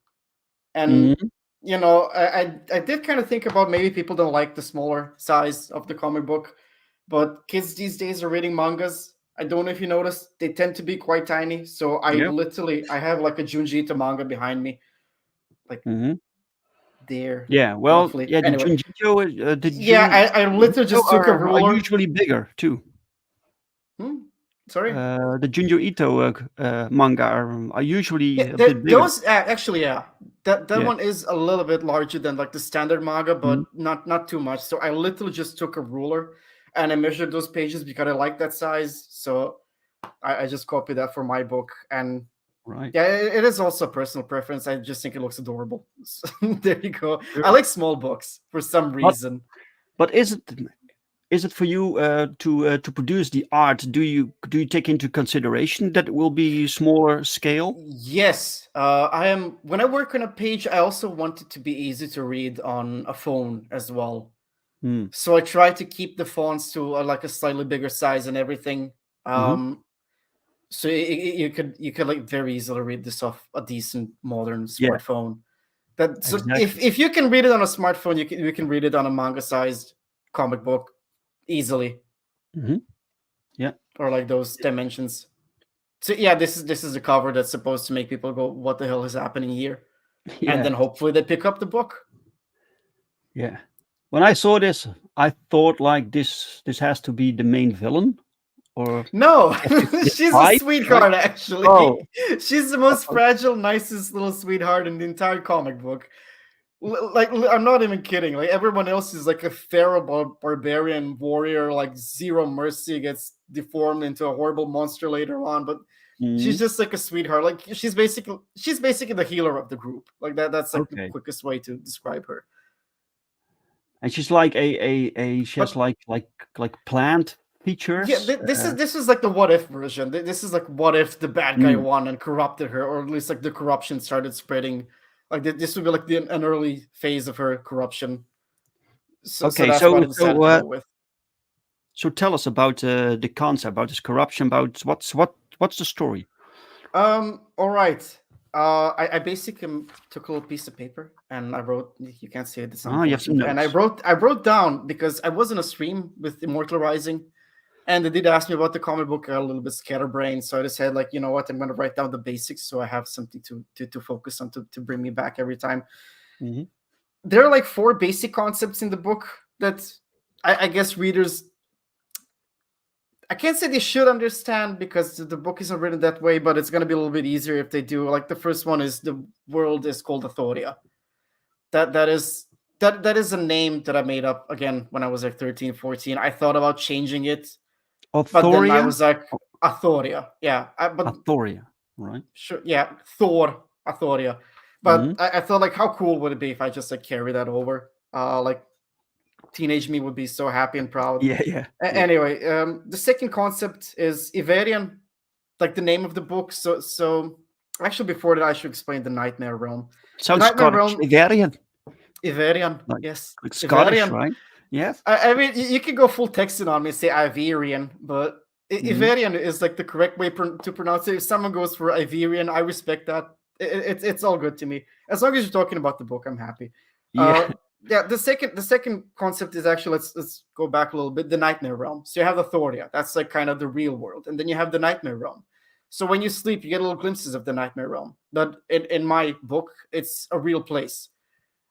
And Mhm. I did kind of think about maybe people don't like the smaller size of the comic book, but kids these days are reading mangas. I don't know if you noticed, they tend to be quite tiny. So Yep. I have like a Junji Ito manga behind me, like Mhm. there, Yeah. Well, roughly. yeah. The Anyway, Junjito, the yeah, I literally Junjito just took a are ruler. usually bigger too. Hmm? Sorry. The Junjo Ito manga are Yeah, usually a bit bigger. those actually, yeah, that Yeah. one is a little bit larger than like the standard manga, Mhm. but not too much. So I literally just took a ruler and I measured those pages because I like that size. So I just copied that for my book, and Right. yeah, it is also a personal preference. I just think it looks adorable. So, there you go. I Sure. like small books for some But reason. but is it for you to produce the art? Do you take into consideration that it will be smaller scale? Yes, I am. When I work on a page, I also want it to be easy to read on a phone as well. Mm. So I try to keep the fonts to like a slightly bigger size and everything. Hmm. So you could like very easily read this off a decent modern Yeah. smartphone. That so if Exactly. if you can read it on a smartphone, you can read it on a manga sized comic book easily, Hmm. Yeah. or like those dimensions. So yeah, this is a cover that's supposed to make people go, "What the hell is happening here?" And Yeah. then hopefully they pick up the book. Yeah. When I saw this, I thought like this has to be the main villain, or No, if you she's a fight, right? sweetheart. Actually, Oh. she's the most Oh. fragile, nicest little sweetheart in the entire comic book. I'm not even kidding. Like everyone else is like a feral barbarian warrior, like zero mercy, gets deformed into a horrible monster later on. But she's Mhm. just like a sweetheart. Like she's basically the healer of the group. Like that. That's like the Okay. quickest way to describe her. And she's like a she has But like plant yeah, features. this is like the what if version. This is like what if the bad guy Mm. won and corrupted her, or at least like the corruption started spreading. Like this would be like an early phase of her corruption. So Okay. that's what So I decided to go with. so tell us about the concept, about this corruption, about what's the story? All right. I basically took a little piece of paper and I wrote. You can't see it; it's Ah, you have some unfortunate. And I notes. wrote. I wrote down because I was in a stream with Immortal Rising, and they did ask me about the comic book. I got a little bit scatterbrained, so I just said, like, you know what, I'm going to write down the basics so I have something to focus on to bring me back every time. Hmm. There are like four basic concepts in the book that I guess readers. I can't say they should understand because the book isn't written that way, but it's going to be a little bit easier if they do. Like the first one is the world is called Athoria. That is a name that I made up again when I was like 13, 14. I thought about changing it, but then I Authoria? was like Oh, Athoria. Yeah, but Authoria, right? sure, yeah, Thor, Athoria. But Hmm. I thought like how cool would it be if I just like carry that over? Like teenage me would be so happy and proud. Yeah, yeah, yeah. Anyway, the second concept is Iverrian, like the name of the book. So actually, before that, I should explain the Nightmare Realm. The Sounds Nightmare Scottish. Realm, Ivarian, Iverian, like yes, Scottish, Iverian. right? Yes. I mean, you can go full texting on me and say Iverian, but Hmm. Iverian is like the correct way to pronounce it. If someone goes for Iverian, I respect that. It's all good to me. As long as you're talking about the book, I'm happy. Yeah. Uh, yeah, the second concept is actually let's go back a little bit. The Nightmare Realm. So you have Thoria. That's like kind of the real world, and then you have the Nightmare Realm. So when you sleep, you get little glimpses of the Nightmare Realm. But in my book, it's a real place,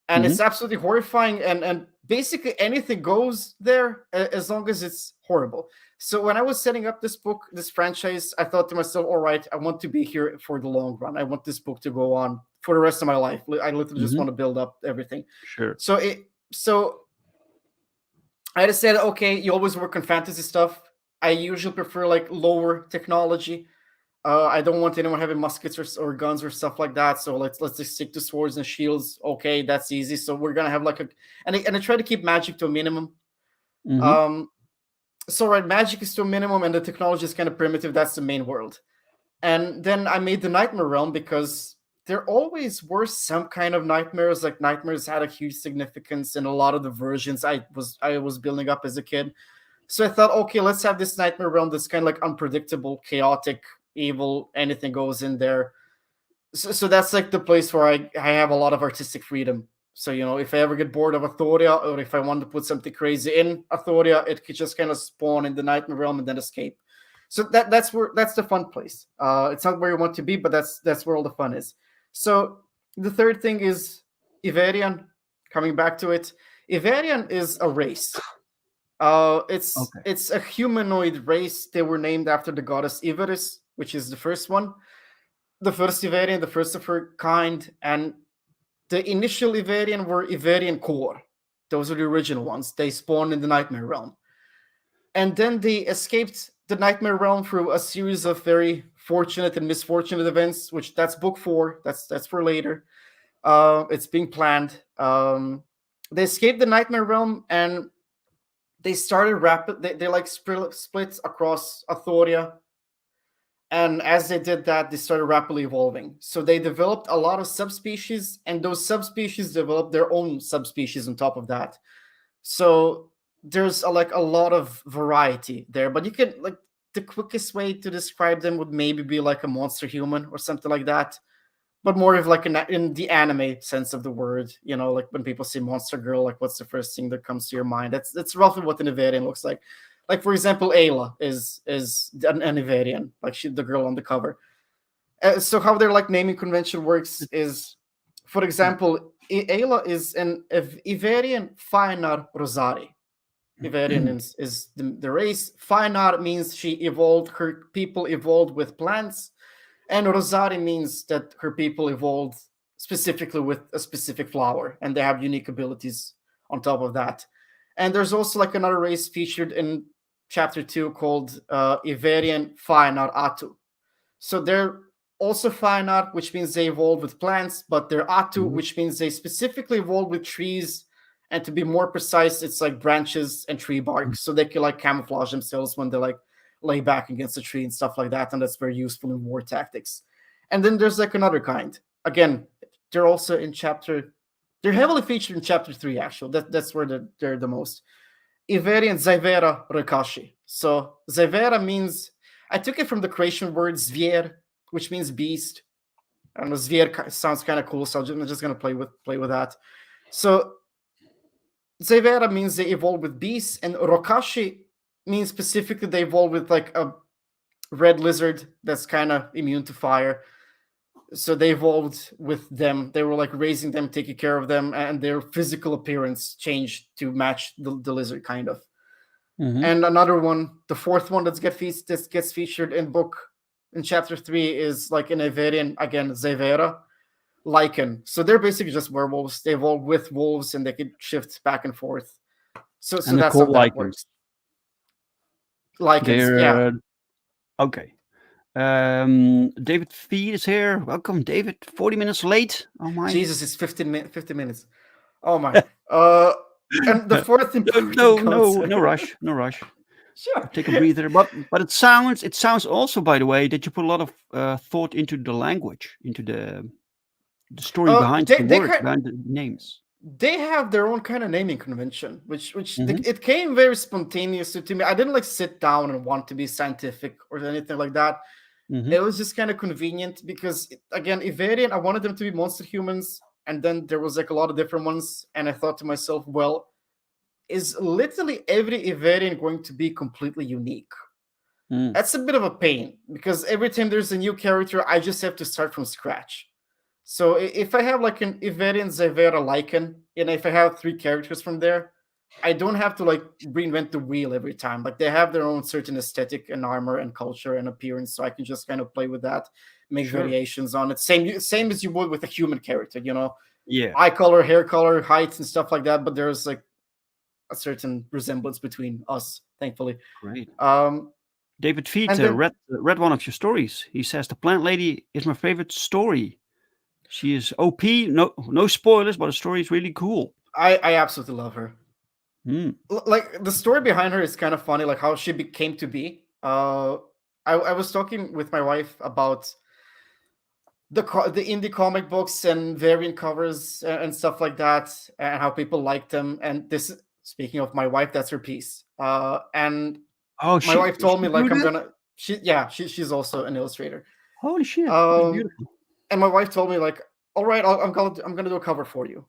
and Hmm. it's absolutely horrifying, and basically anything goes there as long as it's horrible. So when I was setting up this franchise, I thought to myself, all right, I want to be here for the long run. I want this book to go on for the rest of my life. I literally just Hmm. want to build up everything. Sure. So I just said, okay, you always work on fantasy stuff. I usually prefer like lower technology. I don't want anyone having muskets or guns or stuff like that. So let's just stick to swords and shields. Okay, that's easy. So we're gonna have like and I try to keep magic to a minimum. Hmm. Um, so right, magic is to a minimum, and the technology is kind of primitive. That's the main world. And then I made the Nightmare Realm because there always were some kind of nightmares. Like nightmares had a huge significance in a lot of the versions I was building up as a kid. So I thought, okay, let's have this Nightmare Realm that's kind of like unpredictable, chaotic, evil, anything goes in there. So that's like the place where I have a lot of artistic freedom. So, if I ever get bored of Athoria, or if I want to put something crazy in Athoria, it could just kind of spawn in the Nightmare Realm and then escape. So that's the fun place. It's not where you want to be, but that's where all the fun is. So the third thing is Iverrian. Coming back to it, Iverrian is a race. It's Okay. it's a humanoid race. They were named after the goddess Ivaris, which is the first one, the first Iverian, the first of her kind, and the initial Iverian were Iverian core. Those are the original ones. They spawned in the Nightmare Realm, and then they escaped the Nightmare Realm through a series of very fortunate and misfortunate events. Which that's book four. That's for later. It's being planned. They escaped the Nightmare Realm and they started rapid. They like split across Athoria, and as they did that, they started rapidly evolving. So they developed a lot of subspecies, and those subspecies developed their own subspecies on top of that. So there's like a lot of variety there. But you can like the quickest way to describe them would maybe be like a monster human or something like that, but more of like in the anime sense of the word. Like when people say monster girl, like what's the first thing that comes to your mind? That's roughly what an Iverian looks like. Like for example, Ayla is an Iverian, like she the girl on the cover. So how their like naming convention works is, for example, Ayla is an Iverian Fainar Rosari. Iverian is the race. Fainar means she evolved. Her people evolved with plants, and Rosari means that her people evolved specifically with a specific flower, and they have unique abilities on top of that. And there's also like another race featured in chapter 2 called Iverian Fainar Atu. So they're also Fainar, which means they evolved with plants, but they're Atu, Mhm. which means they specifically evolved with trees. And to be more precise, it's like branches and tree bark, so they can like camouflage themselves when they like lay back against a tree and stuff like that, and that's very useful in war tactics. And then there's like another kind. Again, they're also in chapter. They're heavily featured in chapter 3. Actually, that's where they're the most. Iverian Zaivera Rekashi. So Zaivera means, I took it from the Croatian word zvier, which means beast. I don't know, zvier sounds kind of cool, so I'm just gonna play with that. So Zaivera means they evolve with beasts, and Rokashi means specifically they evolve with like a red lizard that's kind of immune to fire. So they evolved with them. They were like raising them, taking care of them, and their physical appearance changed to match the lizard, kind of. Mhm. And another one, the fourth one that gets featured in chapter 3 is like an Iverian, again, Zevera, Lycan. So they're basically just werewolves. They evolve with wolves and they can shift back and forth. So And they're that's how called that lichens. works. Lycans, yeah. They're okay. David Feed is here. Welcome, David. 40 minutes late. Oh my. Jesus, it's 50 minutes. Oh my. Uh, and the fourth No, important no, no, concept. no rush, no rush. Sure. Take a breather. But it sounds also, by the way, that you put a lot of thought into the language, into the story Uh, behind they the they words, kind behind the names. they have their own kind of naming convention, which Hmm. it came very spontaneously to me. I didn't like sit down and want to be scientific or anything like that. Hmm. It was just kind of convenient because again, Iverian, I wanted them to be monster humans, and then there was like a lot of different ones, and I thought to myself, well, is literally every Iverian going to be completely unique? Mm. That's a bit of a pain because every time there's a new character, I just have to start from scratch. So if I have like an Iverian Zevera Lycan, and if I have 3 characters from there, I don't have to like reinvent the wheel every time. Like they have their own certain aesthetic and armor and culture and appearance, so I can just kind of play with that, make Sure. variations on it. Same as you would with a human character, Yeah. eye color, hair color, height, and stuff like that. But there's like a certain resemblance between us, thankfully. Great. Um, David Feet and then read one of your stories. He says the plant lady is my favorite story. She is OP. No spoilers, but the story is really cool. I absolutely love her. Mm. Like the story behind her is kind of funny, like how she became to be. I was talking with my wife about the indie comic books and variant covers and stuff like that, and how people like them. And this, speaking of my wife, that's her piece. And Oh, my wife told she me drew like I'm that? gonna. She's also an illustrator. Holy shit, that's Um, beautiful. and my wife told me like, all right, I'm gonna do a cover for you.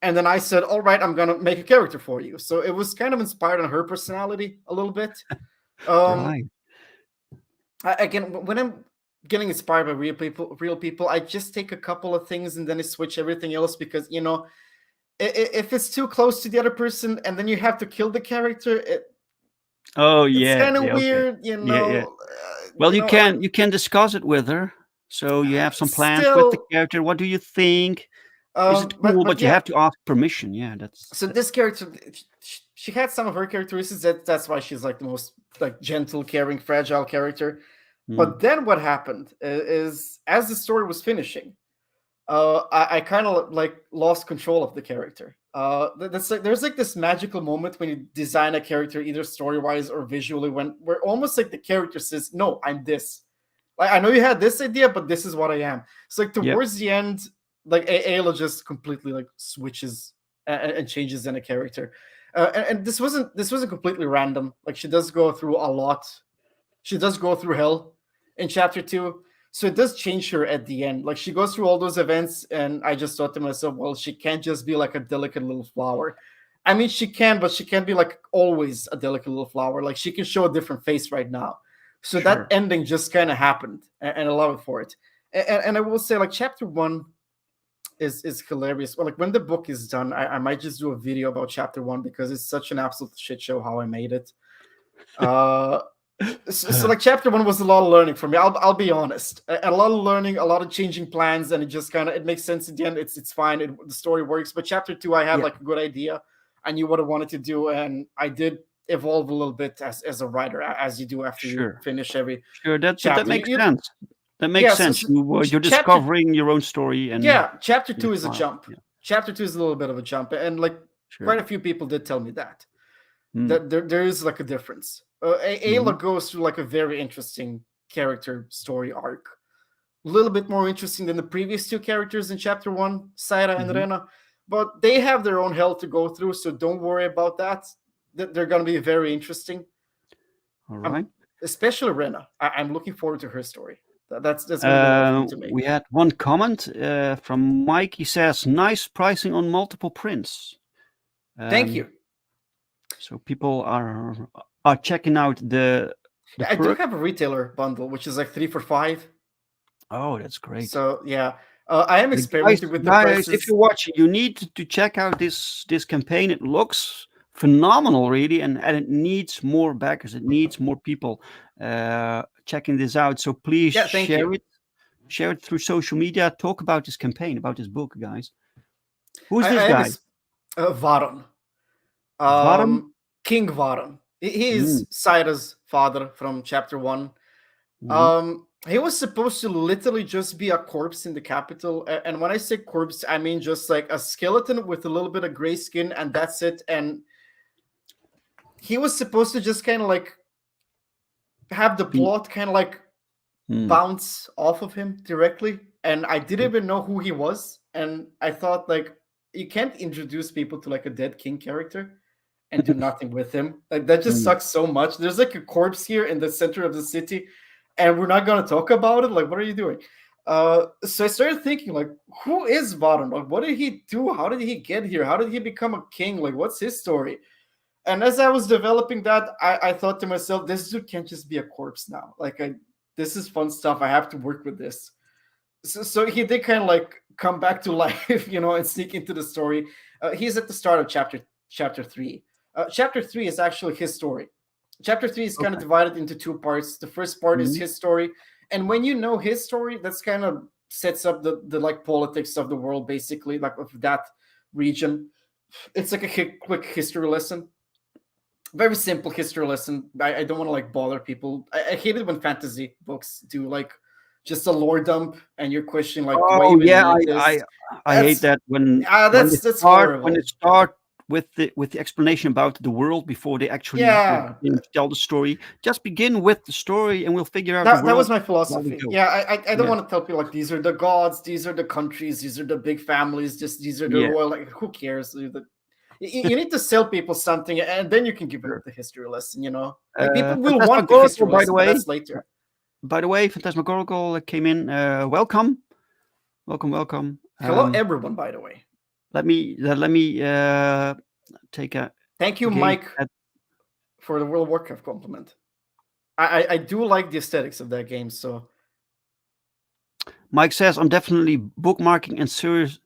And then I said, all right, I'm gonna make a character for you. So it was kind of inspired on her personality a little bit. Um, Right. again, when I'm getting inspired by real people, I just take a couple of things and then I switch everything else because if it's too close to the other person and then you have to kill the character, Oh it's yeah, kind of yeah, okay. weird, Yeah, yeah. Well, like you can discuss it with her. So you have some plans with the still. character. What do you think? Is it cool? But But you yeah. have to ask permission. Yeah, So that's this character, she had some of her characteristics. That's why she's like the most like gentle, caring, fragile character. mm, But then what happened is as the story was finishing, I kind of like lost control of the character. That's like there's like this magical moment when you design a character, either story wise or visually, when where almost like the character says, "No, I'm this." Like I know you had this idea, but this is what I am. It's like yeah, towards the end, like Ayla just completely like switches and changes in a character. And this wasn't completely random. Like she does go through a lot. She does go through hell in chapter two. So it does change her at the end. Like she goes through all those events, and I just thought to myself, well, she can't just be like a delicate little flower. I mean, she can, but she can't be like always a delicate little flower. Like she can show a different face right now. So that sure. ending just kind of happened, and I love it for it. And I will say, like chapter one is hilarious. Well, like when the book is done, I might just do a video about chapter one because it's such an absolute shit show how I made it. Uh, so like chapter one was a lot of learning for me. I'll be honest, a lot of learning, a lot of changing plans, and it just kind of it makes sense at the end. It's fine. The story works. But chapter two, I had Yeah, like a good idea. I knew what I wanted to do, and I did evolve a little bit as a writer, as you do after you sure, finish every sure. That chapter. makes You sense. That makes yeah. sense. You're Chapter discovering your own story, and yeah, chapter it's two is a fine. jump. Yeah, Chapter two is a little bit of a jump, and like quite sure. a few people did tell me that Mm, there is like a difference. hmm Ayla goes through like a very interesting character story arc, a little bit more interesting than the previous two characters in chapter one, Saira and hmm Rena. But they have their own hell to go through, so don't worry about that. They're going to be very interesting. All right. I'm especially Rena. I'm looking forward to her story. That's going to be a lot of fun to make. We had one comment from Mike. He says, "Nice pricing on multiple prints." Thank Um, you. so people are checking out the I do perk. have a retailer bundle, which is like 3 for 5. Oh, that's great. So yeah, I am Guys, experimenting with the guys, if prices. you're watching, you need to check out this campaign. It looks phenomenal, really, and it needs more backers. It needs more people checking this out. So please Yeah, thank you. share it through social media. Talk about this campaign, about this book, guys. Who's I this am guy? Varon, Varum? King Varon. He Mm, is Saira's father from chapter one. hmm He was supposed to literally just be a corpse in the capital, and when I say corpse, I mean just like a skeleton with a little bit of gray skin, and that's it. And he was supposed to just kind of like have the Be, plot kind of like mm. bounce off of him directly, and I didn't even know who he was, and I thought like you can't introduce people to like a dead king character and do nothing with him. Like that just Mm. sucks so much. There's like a corpse here in the center of the city, and we're not gonna talk about it. Like, what are you doing? So I started thinking, like, who is Varan? Like, what did he do? How did he get here? How did he become a king? Like, what's his story? And as I was developing that, I thought to myself, this dude can't just be a corpse now. This is fun stuff. I have to work with this. So he did kind of like come back to life, and sneak into the story. He's at the start of chapter three. Chapter three is actually his story. Chapter three is kind of Okay. divided into two parts. The first part is Mhm. his story, and when you know his story, that's kind of sets up the like politics of the world, basically, like of that region. It's like a quick history lesson, very simple history lesson. I don't want to like bother people. I hate it when fantasy books do like just a lore dump and you're questioning like, do I Oh even yeah, need this? I hate That's that when that's when they horrible. start with the explanation about the world before they actually Yeah, begin to tell the story. Just begin with the story, and we'll figure out the that was world my while we philosophy. go. Yeah, I don't Yeah, want to tell people like these are the gods, these are the countries, these are the big families, just these are the yeah, royal. Like, who cares? You need to sell people something, and then you can give them sure. the history lesson. Like people will want the Phantasmagorical, history lesson, but that's later. by the way, Phantasmagorical came in. Welcome, welcome, welcome. Hello, everyone. By the way, Let me take a thank you, gaze Mike, at for the World of Warcraft compliment. I do like the aesthetics of that game. So Mike says, I'm definitely bookmarking and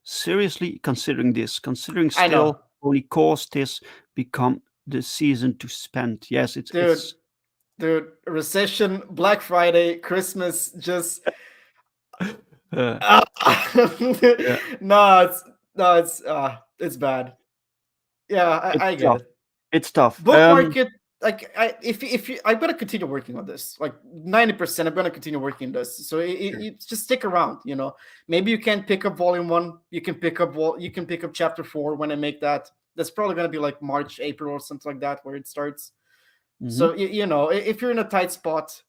seriously considering this, considering I know, still only cause this become the season to spend. Yes, dude. it's Dude, recession, Black Friday, Christmas, just uh, uh, yeah, no, it's bad. Yeah, it's I get tough. it. It's tough. Book market, like if you, I'm gonna continue working on this. Like 90%, I'm gonna continue working on this. So Sure. you just stick around. Maybe you can't pick up volume one. You can pick up chapter four when I make that. That's probably gonna be like March, April, or something like that, where it starts. Mhm. So if you're in a tight spot,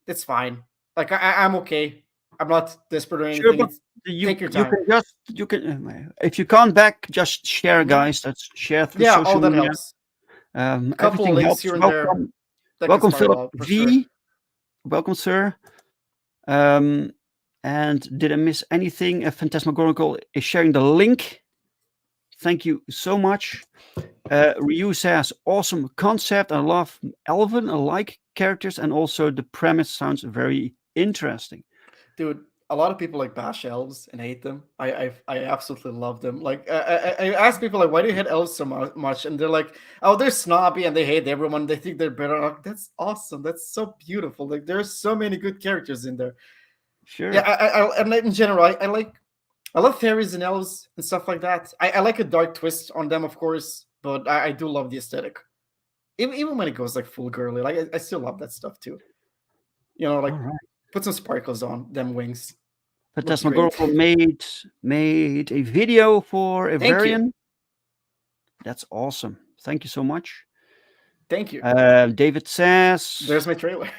it's fine. Like I'm okay. I'm not desperate or Sure, anything. but It's you take your you time. can just you can if you can't back, just share, Mhm. guys. That's share through Yeah, social all that media. helps. A couple of Everything links helps. here and there Welcome, that can welcome, inspire a Philip lot for sure. V. Welcome, sir. Um, and did I miss anything? Phantasmagorical is sharing the link. Thank you so much. Ryu says, awesome concept. I love Elven alike characters, and also the premise sounds very interesting. Dude, a lot of people like bash elves and hate them. I absolutely love them. Like I ask people like, why do you hate elves so much? And they're like, oh, they're snobby and they hate everyone. They think they're better. Like, that's awesome. That's so beautiful. Like there's so many good characters in there. Yeah, Sure. and in general, I love fairies and elves and stuff like that. I like a dark twist on them, of course, but I do love the aesthetic. Even when it goes like full girly, like I still love that stuff too. All Like right. put some sparkles on them wings. Looks great. Phantasmagorical made a video for Thank you. Iverrian. That's awesome. Thank you so much. Thank you. David says, There's my trailer.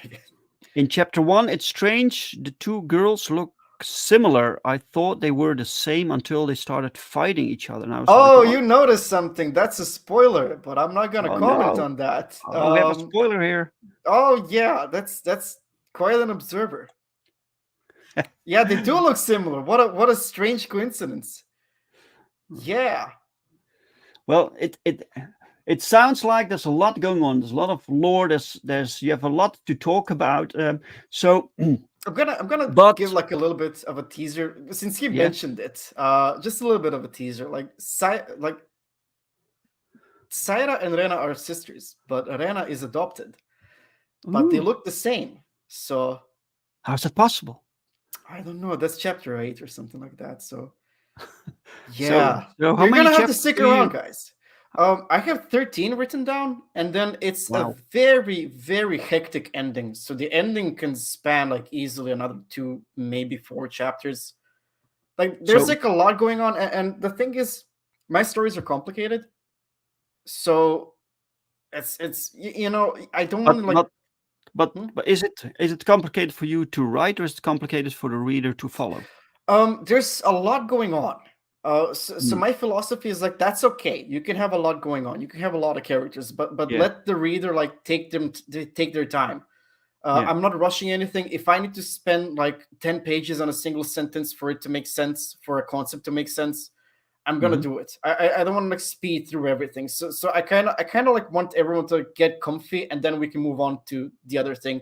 in chapter one, it's strange. The two girls look similar. I thought they were the same until they started fighting each other. And I was like, Oh, what? you noticed something. That's a spoiler, but I'm not gonna Oh comment no. on that. Oh, we have a spoiler here. Oh yeah, that's quite an observer. Yeah, they do look similar. What a strange coincidence. Yeah. Well, it sounds like there's a lot going on. There's a lot of lore. There's you have a lot to talk about. So, I'm gonna give but like a little bit of a teaser since he yeah. mentioned it. Just a little bit of a teaser. Like Saira and Rena are sisters, but Rena is adopted. But they Ooh, look the same. So how's that possible? I don't know. That's chapter 8 or something like that. So So, yeah, so how you're many gonna have to chapters stick do around, you? guys. I have 13 written down, and then it's a Wow. very, very hectic ending. So the ending can span like easily another 2, maybe 4 chapters. Like there's So, like a lot going on, and the thing is, my stories are complicated. So I don't but want to like. not but Hmm? but is it complicated for you to write, or is it complicated for the reader to follow? There's a lot going on. So Mm, my philosophy is like that's okay. You can have a lot going on. You can have a lot of characters, but yeah, let the reader like take their time. yeah. I'm not rushing anything. If I need to spend like 10 pages on a single sentence for it to make sense, for a concept to make sense, I'm gonna Hmm. do it. I don't want to like speed through everything. So I kind of like want everyone to get comfy, and then we can move on to the other thing.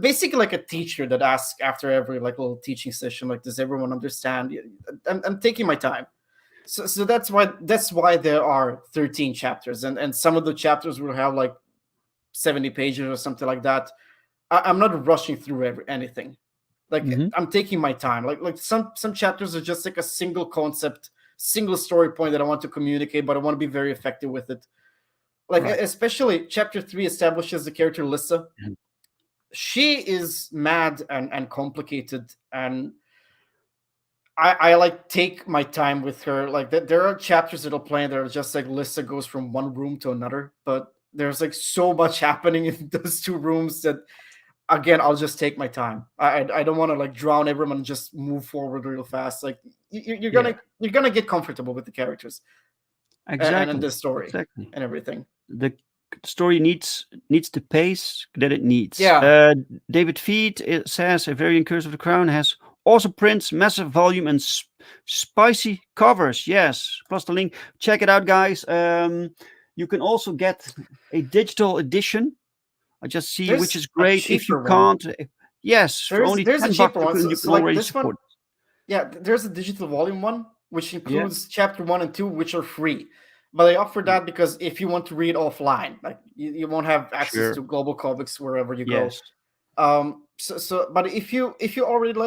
Basically, like a teacher that asks after every like little teaching session, like, does everyone understand? Yeah, I'm taking my time. So that's why there are 13 chapters, and some of the chapters will have like 70 pages or something like that. I'm not rushing through anything. Like Hmm. I'm taking my time. Like some chapters are just like a single concept, single story point that I want to communicate, but I want to be very effective with it. Like Right. especially chapter 3 establishes the character Lissa. She is mad and complicated, and I like take my time with her. Like there are chapters that'll play that are just like Lissa goes from one room to another, but there's like so much happening in those two rooms that again I'll just take my time. I don't want to like drown everyone and just move forward real fast. Like Yeah, you're gonna get comfortable with the characters and in exactly, the story exactly. and everything. The story needs the pace that it needs. Yeah, David Feed it says a very Curse of the Crown has awesome prints, massive volume, and spicy covers. Yes, plus the link. Check it out, guys. You can also get a digital edition. I just see, which there's is a great. If you cheaper one. can't, yes, for only There's a $10, cheaper one. you So can like already this one, support. yeah, there's a digital volume one which Yeah, includes chapter one and two, which are free. But I offer that because if you want to read offline, like you won't have access sure. to global comics wherever you go. Yes. But if you already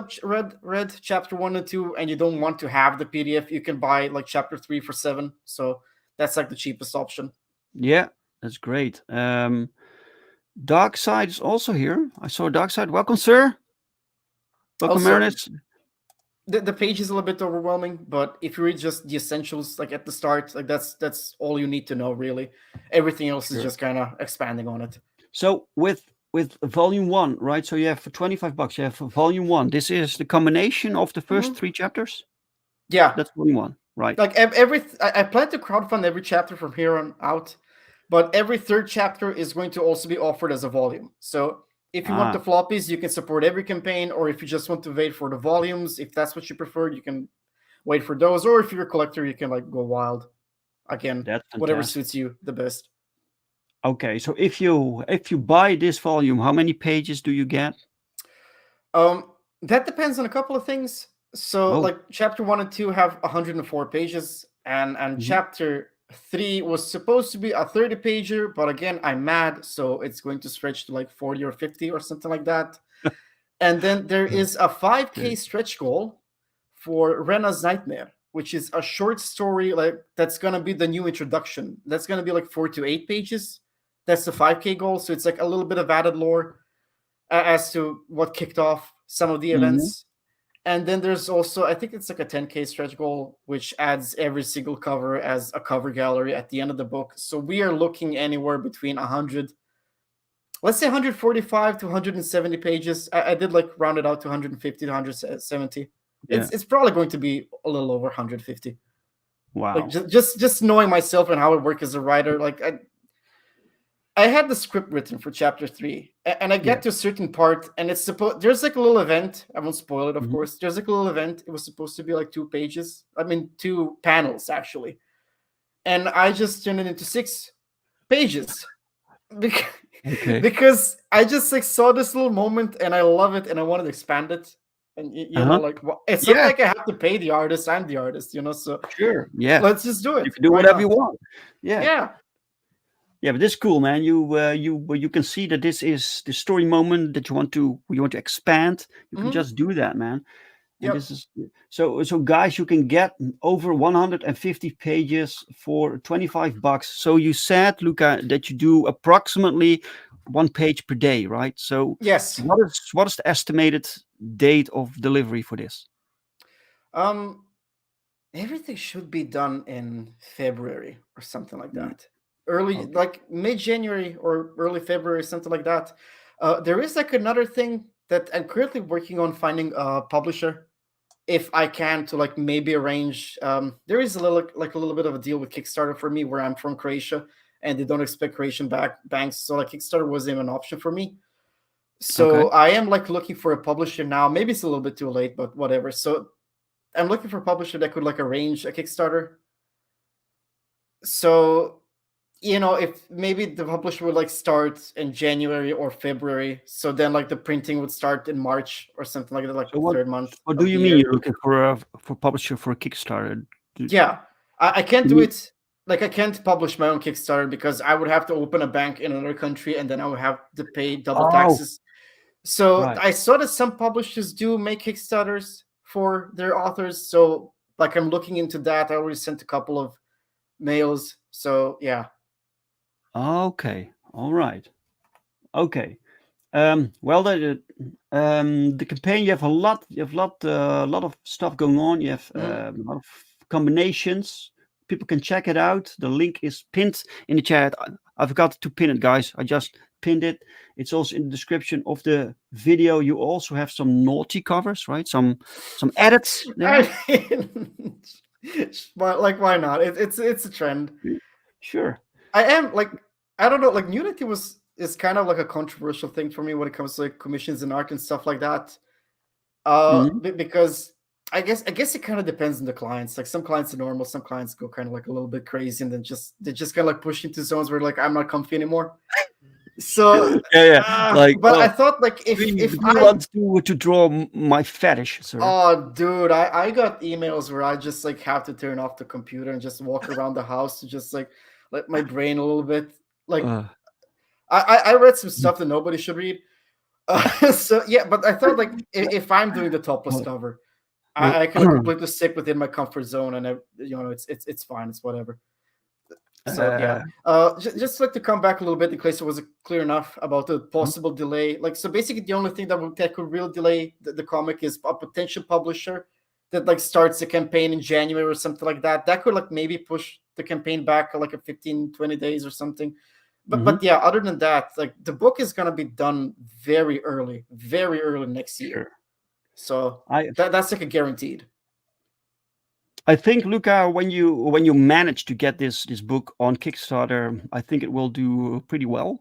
read chapter one and two and you don't want to have the PDF, you can buy like chapter three for 7. So that's like the cheapest option. Yeah, that's great. Dark Side is also here. I saw Dark Side. Welcome, sir. Welcome, Also, Marinus. the page is a little bit overwhelming, but if you read just the essentials like at the start, like that's all you need to know really. Everything else is Sure. just kind of expanding on it. So with volume one, right? So you have for $25, you have for volume one. This is the combination of the first Hmm. three chapters. Yeah, That's volume one, right? like I plan to crowdfund every chapter from here on out, but every third chapter is going to also be offered as a volume. So if you want the Ah, floppies, you can support every campaign, or if you just want to wait for the volumes, if that's what you prefer, you can wait for those. Or if you're a collector, you can like go wild. Again, that's whatever fantastic. suits you the best. Okay, so if you buy this volume, how many pages do you get? Um, that depends on a couple of things. So, Oh, like chapter one and two have 104 pages, and mhm. chapter three was supposed to be a 30 pager, but again, I'm mad, so it's going to stretch to like 40 or 50 or something like that. And then there is a 5K Okay. stretch goal for Rena's Nightmare, which is a short story like that's gonna be the new introduction. That's gonna be like 4 to 8 pages. That's the 5K goal, so it's like a little bit of added lore as to what kicked off some of the Mhm. events. And then there's also, I think it's like a 10K stretch goal, which adds every single cover as a cover gallery at the end of the book. So we are looking anywhere between 100, let's say 145 to 170 pages. I did like round it out to 150 to 170. Yeah. It's probably going to be a little over 150. Like Wow. just knowing myself and how I work as a writer, like I had the script written for chapter three, and I Yeah. get to a certain part, and it's supposed there's like a little event. I won't spoil it, of Mhm. course. There's like a little event. It was supposed to be like 2 pages. I mean, 2 panels actually, and I just turned it into 6 pages because Okay. because I just like saw this little moment and I love it and I wanted to expand it. And Uh-huh. like it's not Yeah, like I have to pay the artist. I'm the artist. So sure. Yeah. let's just do You it. can do Why whatever you not? want. Yeah. Yeah. Yeah, but this is cool, man. You can see that this is the story moment that you want to expand. You can Hmm. just do that, man. And Yep. this is so guys, you can get over 150 pages for $25. So you said, Luca, that you do approximately one page per day, right? So Yes. what is the estimated date of delivery for this? Um. Everything should be done in February or something like Mm, that. Early, okay. like mid January or early February, something like that. There is like another thing that I'm currently working on finding a publisher if I can to like maybe arrange. There is a little bit of a deal with Kickstarter for me where I'm from Croatia and they don't expect Croatian banks, so like Kickstarter wasn't even an option for me. Okay. So I am like looking for a publisher now. Maybe it's a little bit too late, but whatever. So I'm looking for a publisher that could like arrange a Kickstarter. So if maybe the publisher would like start in January or February, so then like the printing would start in March or something like that, like So the third month what do of the you mean year. you're looking for publisher for a Kickstarter? Do Yeah, I can't you do mean it. Like I can't publish my own Kickstarter because I would have to open a bank in another country and then I would have to pay double Oh, taxes. So right. I saw that some publishers do make Kickstarters for their authors. So like I'm looking into that. I already sent a couple of mails. So yeah. Okay. All right. Okay. Well, the campaign, you have a lot of stuff going on. You have Hmm. a lot of combinations. People can check it out. The link is pinned in the chat. I forgot to pin it, guys. I just pinned it. It's also in the description of the video. You also have some naughty covers, right? Some edits there. I mean, but like, why not? It's a trend. Sure. I am like, I don't know, like nudity was is kind of like a controversial thing for me when it comes to like commissions in art and stuff like that. Hmm. Because I guess it kind of depends on the clients. Like some clients are normal, some clients go kind of like a little bit crazy, and then they just kind of like push into zones where like I'm not comfy anymore. So, Yeah, yeah. Like, but I thought like if do you I want to draw my fetish, sir? oh dude, I got emails where I just like have to turn off the computer and just walk around the house to just like let my brain a little bit like Uh, I read some stuff that nobody should read. So yeah, but I thought like if I'm doing the topless cover, I can like completely stick within my comfort zone, and it's fine, it's whatever. So yeah, uh, just like to come back a little bit in case it wasn't clear enough about the mhm, possible delay. Like so, basically, the only thing that could really delay the comic is a potential publisher that like starts a campaign in January or something like that. That could like maybe push the campaign back like a 15-20 days or something. But mhm, yeah, other than that, like the book is gonna be done very early next year. sure. So I that's like a guaranteed. I think, Luca, when you manage to get this book on Kickstarter, I think it will do pretty well.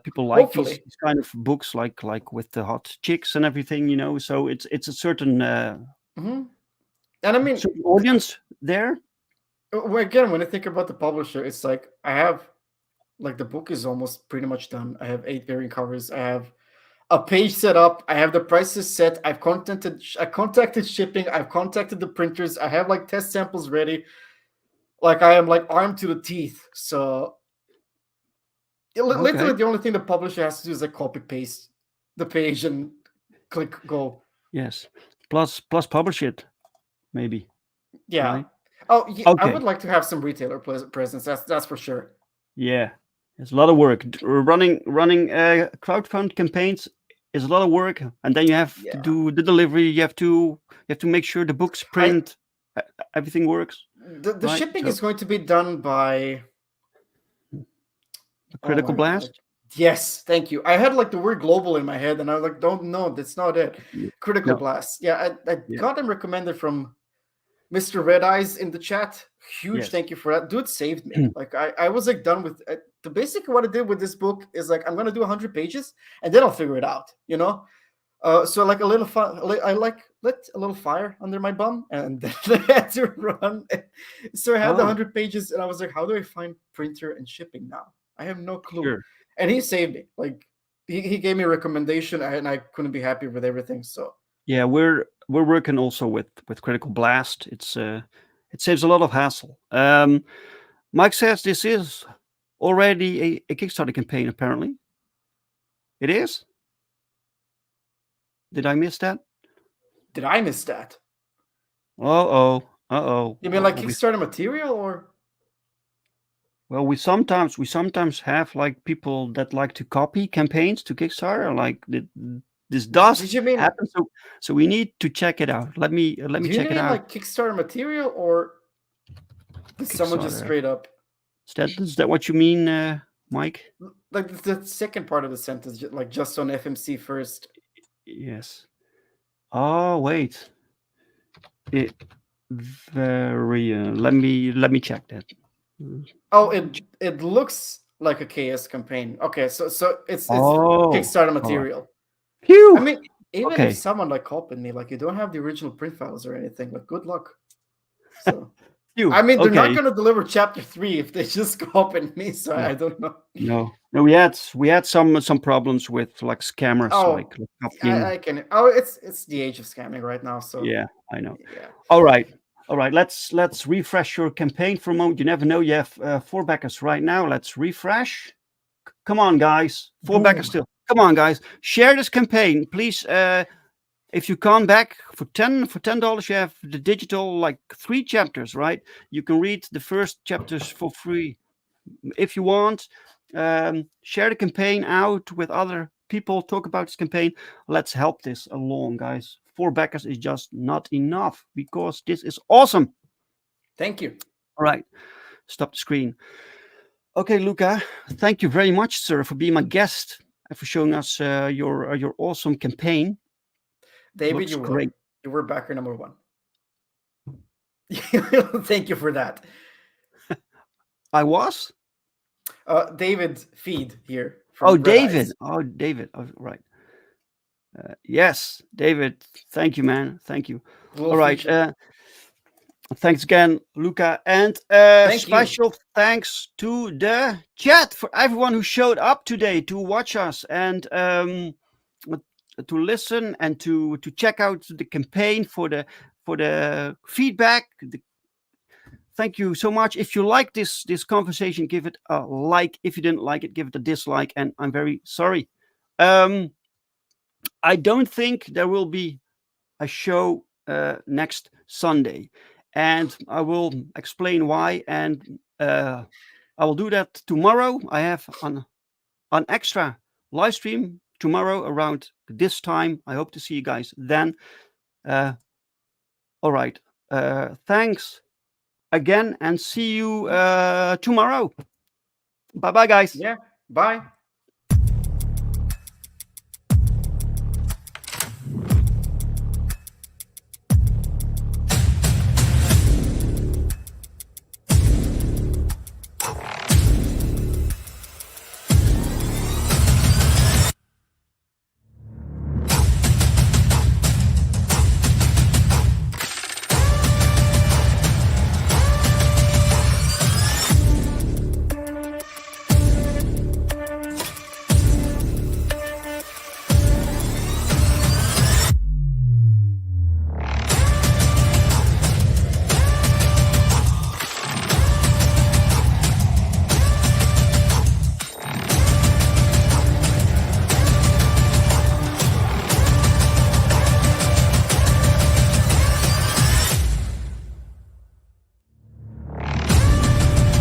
People like these, Hopefully. these kind of books, like with the hot chicks and everything, So it's a Hmm. And I mean, certain audience there. well, again, when I think about the publisher, it's like I have like the book is almost pretty much done. I have 8 variant covers. I have a page set up. I have the prices set. I contacted shipping. I've contacted the printers. I have like test samples ready. Like I am like armed to the teeth. So literally Okay. the only thing the publisher has to do is like copy paste the page and click go. Yes. Plus publish it, maybe, Yeah. right? Oh, yeah, I Okay. would like to have some retailer presence. That's for sure. Yeah. It's a lot of work. Running crowdfund campaigns is a lot of work, and then you have to Yeah. do the delivery. You have to make sure the books I print, e- everything works, the right? shipping So is going to be done by the oh critical my god. blast. Yes, thank you. I had like the word global in my head and I was like, don't no, that's not it. Yeah. Critical No. blast. Yeah, I Yeah. got them recommended from Mr. Red Eyes in the chat. Huge Yes. thank you for that. Dude saved me. Like I was like done with the basic what I did with this book is like I'm gonna do 100 pages and then I'll figure it out, you know? So like a little fun, I like lit a little fire under my bum, and then I had to run. So I had the Oh, 100 pages, and I was like, "How do I find printer and shipping now? I have no clue." sure. And he saved me. Like he gave me a recommendation, and I couldn't be happy with everything. So Yeah, we're working also with critical blast. It saves a lot of hassle. Mike says this is already a Kickstarter campaign. Apparently, it is. Did I miss that? did I miss that? Uh-oh. Uh-oh. You mean like Well, Kickstarter material, or we sometimes have like people that like to copy campaigns to Kickstarter. Like this did does you mean? happen, so we need to check it out. Let me Do you check it mean out. like Kickstarter material, or did someone just Kickstarter. straight up Is that what you mean, Mike? like the second part of the sentence, like just on FMC first? Yes. Oh wait. It very. Let me check that. Mm. Oh, it looks like a KS campaign. Okay, so it's Oh, Kickstarter all right. material. I Phew. mean, even if Okay. someone like copied me, like you don't have the original print files or anything, like good luck. So I Phew. mean, they're not Okay. gonna deliver chapter 3 if they just copied me. So No. I don't know. No. No. We had some problems with like scammers, Oh, like I, copying. I can. Oh, it's the age of scamming right now. So Yeah, I know. yeah. All right. All right. Let's refresh your campaign for a moment. You never know. You have 4 backers right now. Let's refresh. Come on, guys. 4 backers Boom. still. Come on, guys. Share this campaign, please. If you come back for $10, you have the digital like 3 chapters, right? You can read the first chapters for free if you want. Share the campaign out with other people talk about this campaign. Let's help this along, guys. 4 backers is just not enough because this is awesome. Thank you. All right, stop the screen. Okay, Luka, thank you very much, sir, for being my guest and for showing us your awesome campaign. David, Looks great. you were backer number one. Thank you for that. I was. David Feed here Oh, from Red David. Eyes. Oh, David. Oh, right. Yes, David. Thank you, man. Thank you. A little All right. feature. Thanks again, Luka. And Thank you. special thanks to the chat for everyone who showed up today to watch us and to listen and to check out the campaign for the feedback. Thank you so much. If you like this conversation, give it a like. If you didn't like it, give it a dislike. And I'm very sorry. I don't think there will be a show next Sunday, and I will explain why. And I will do that tomorrow. I have an extra live stream tomorrow around this time. I hope to see you guys then. All right. Thanks again, and see you tomorrow. Bye bye, guys. Yeah. Bye.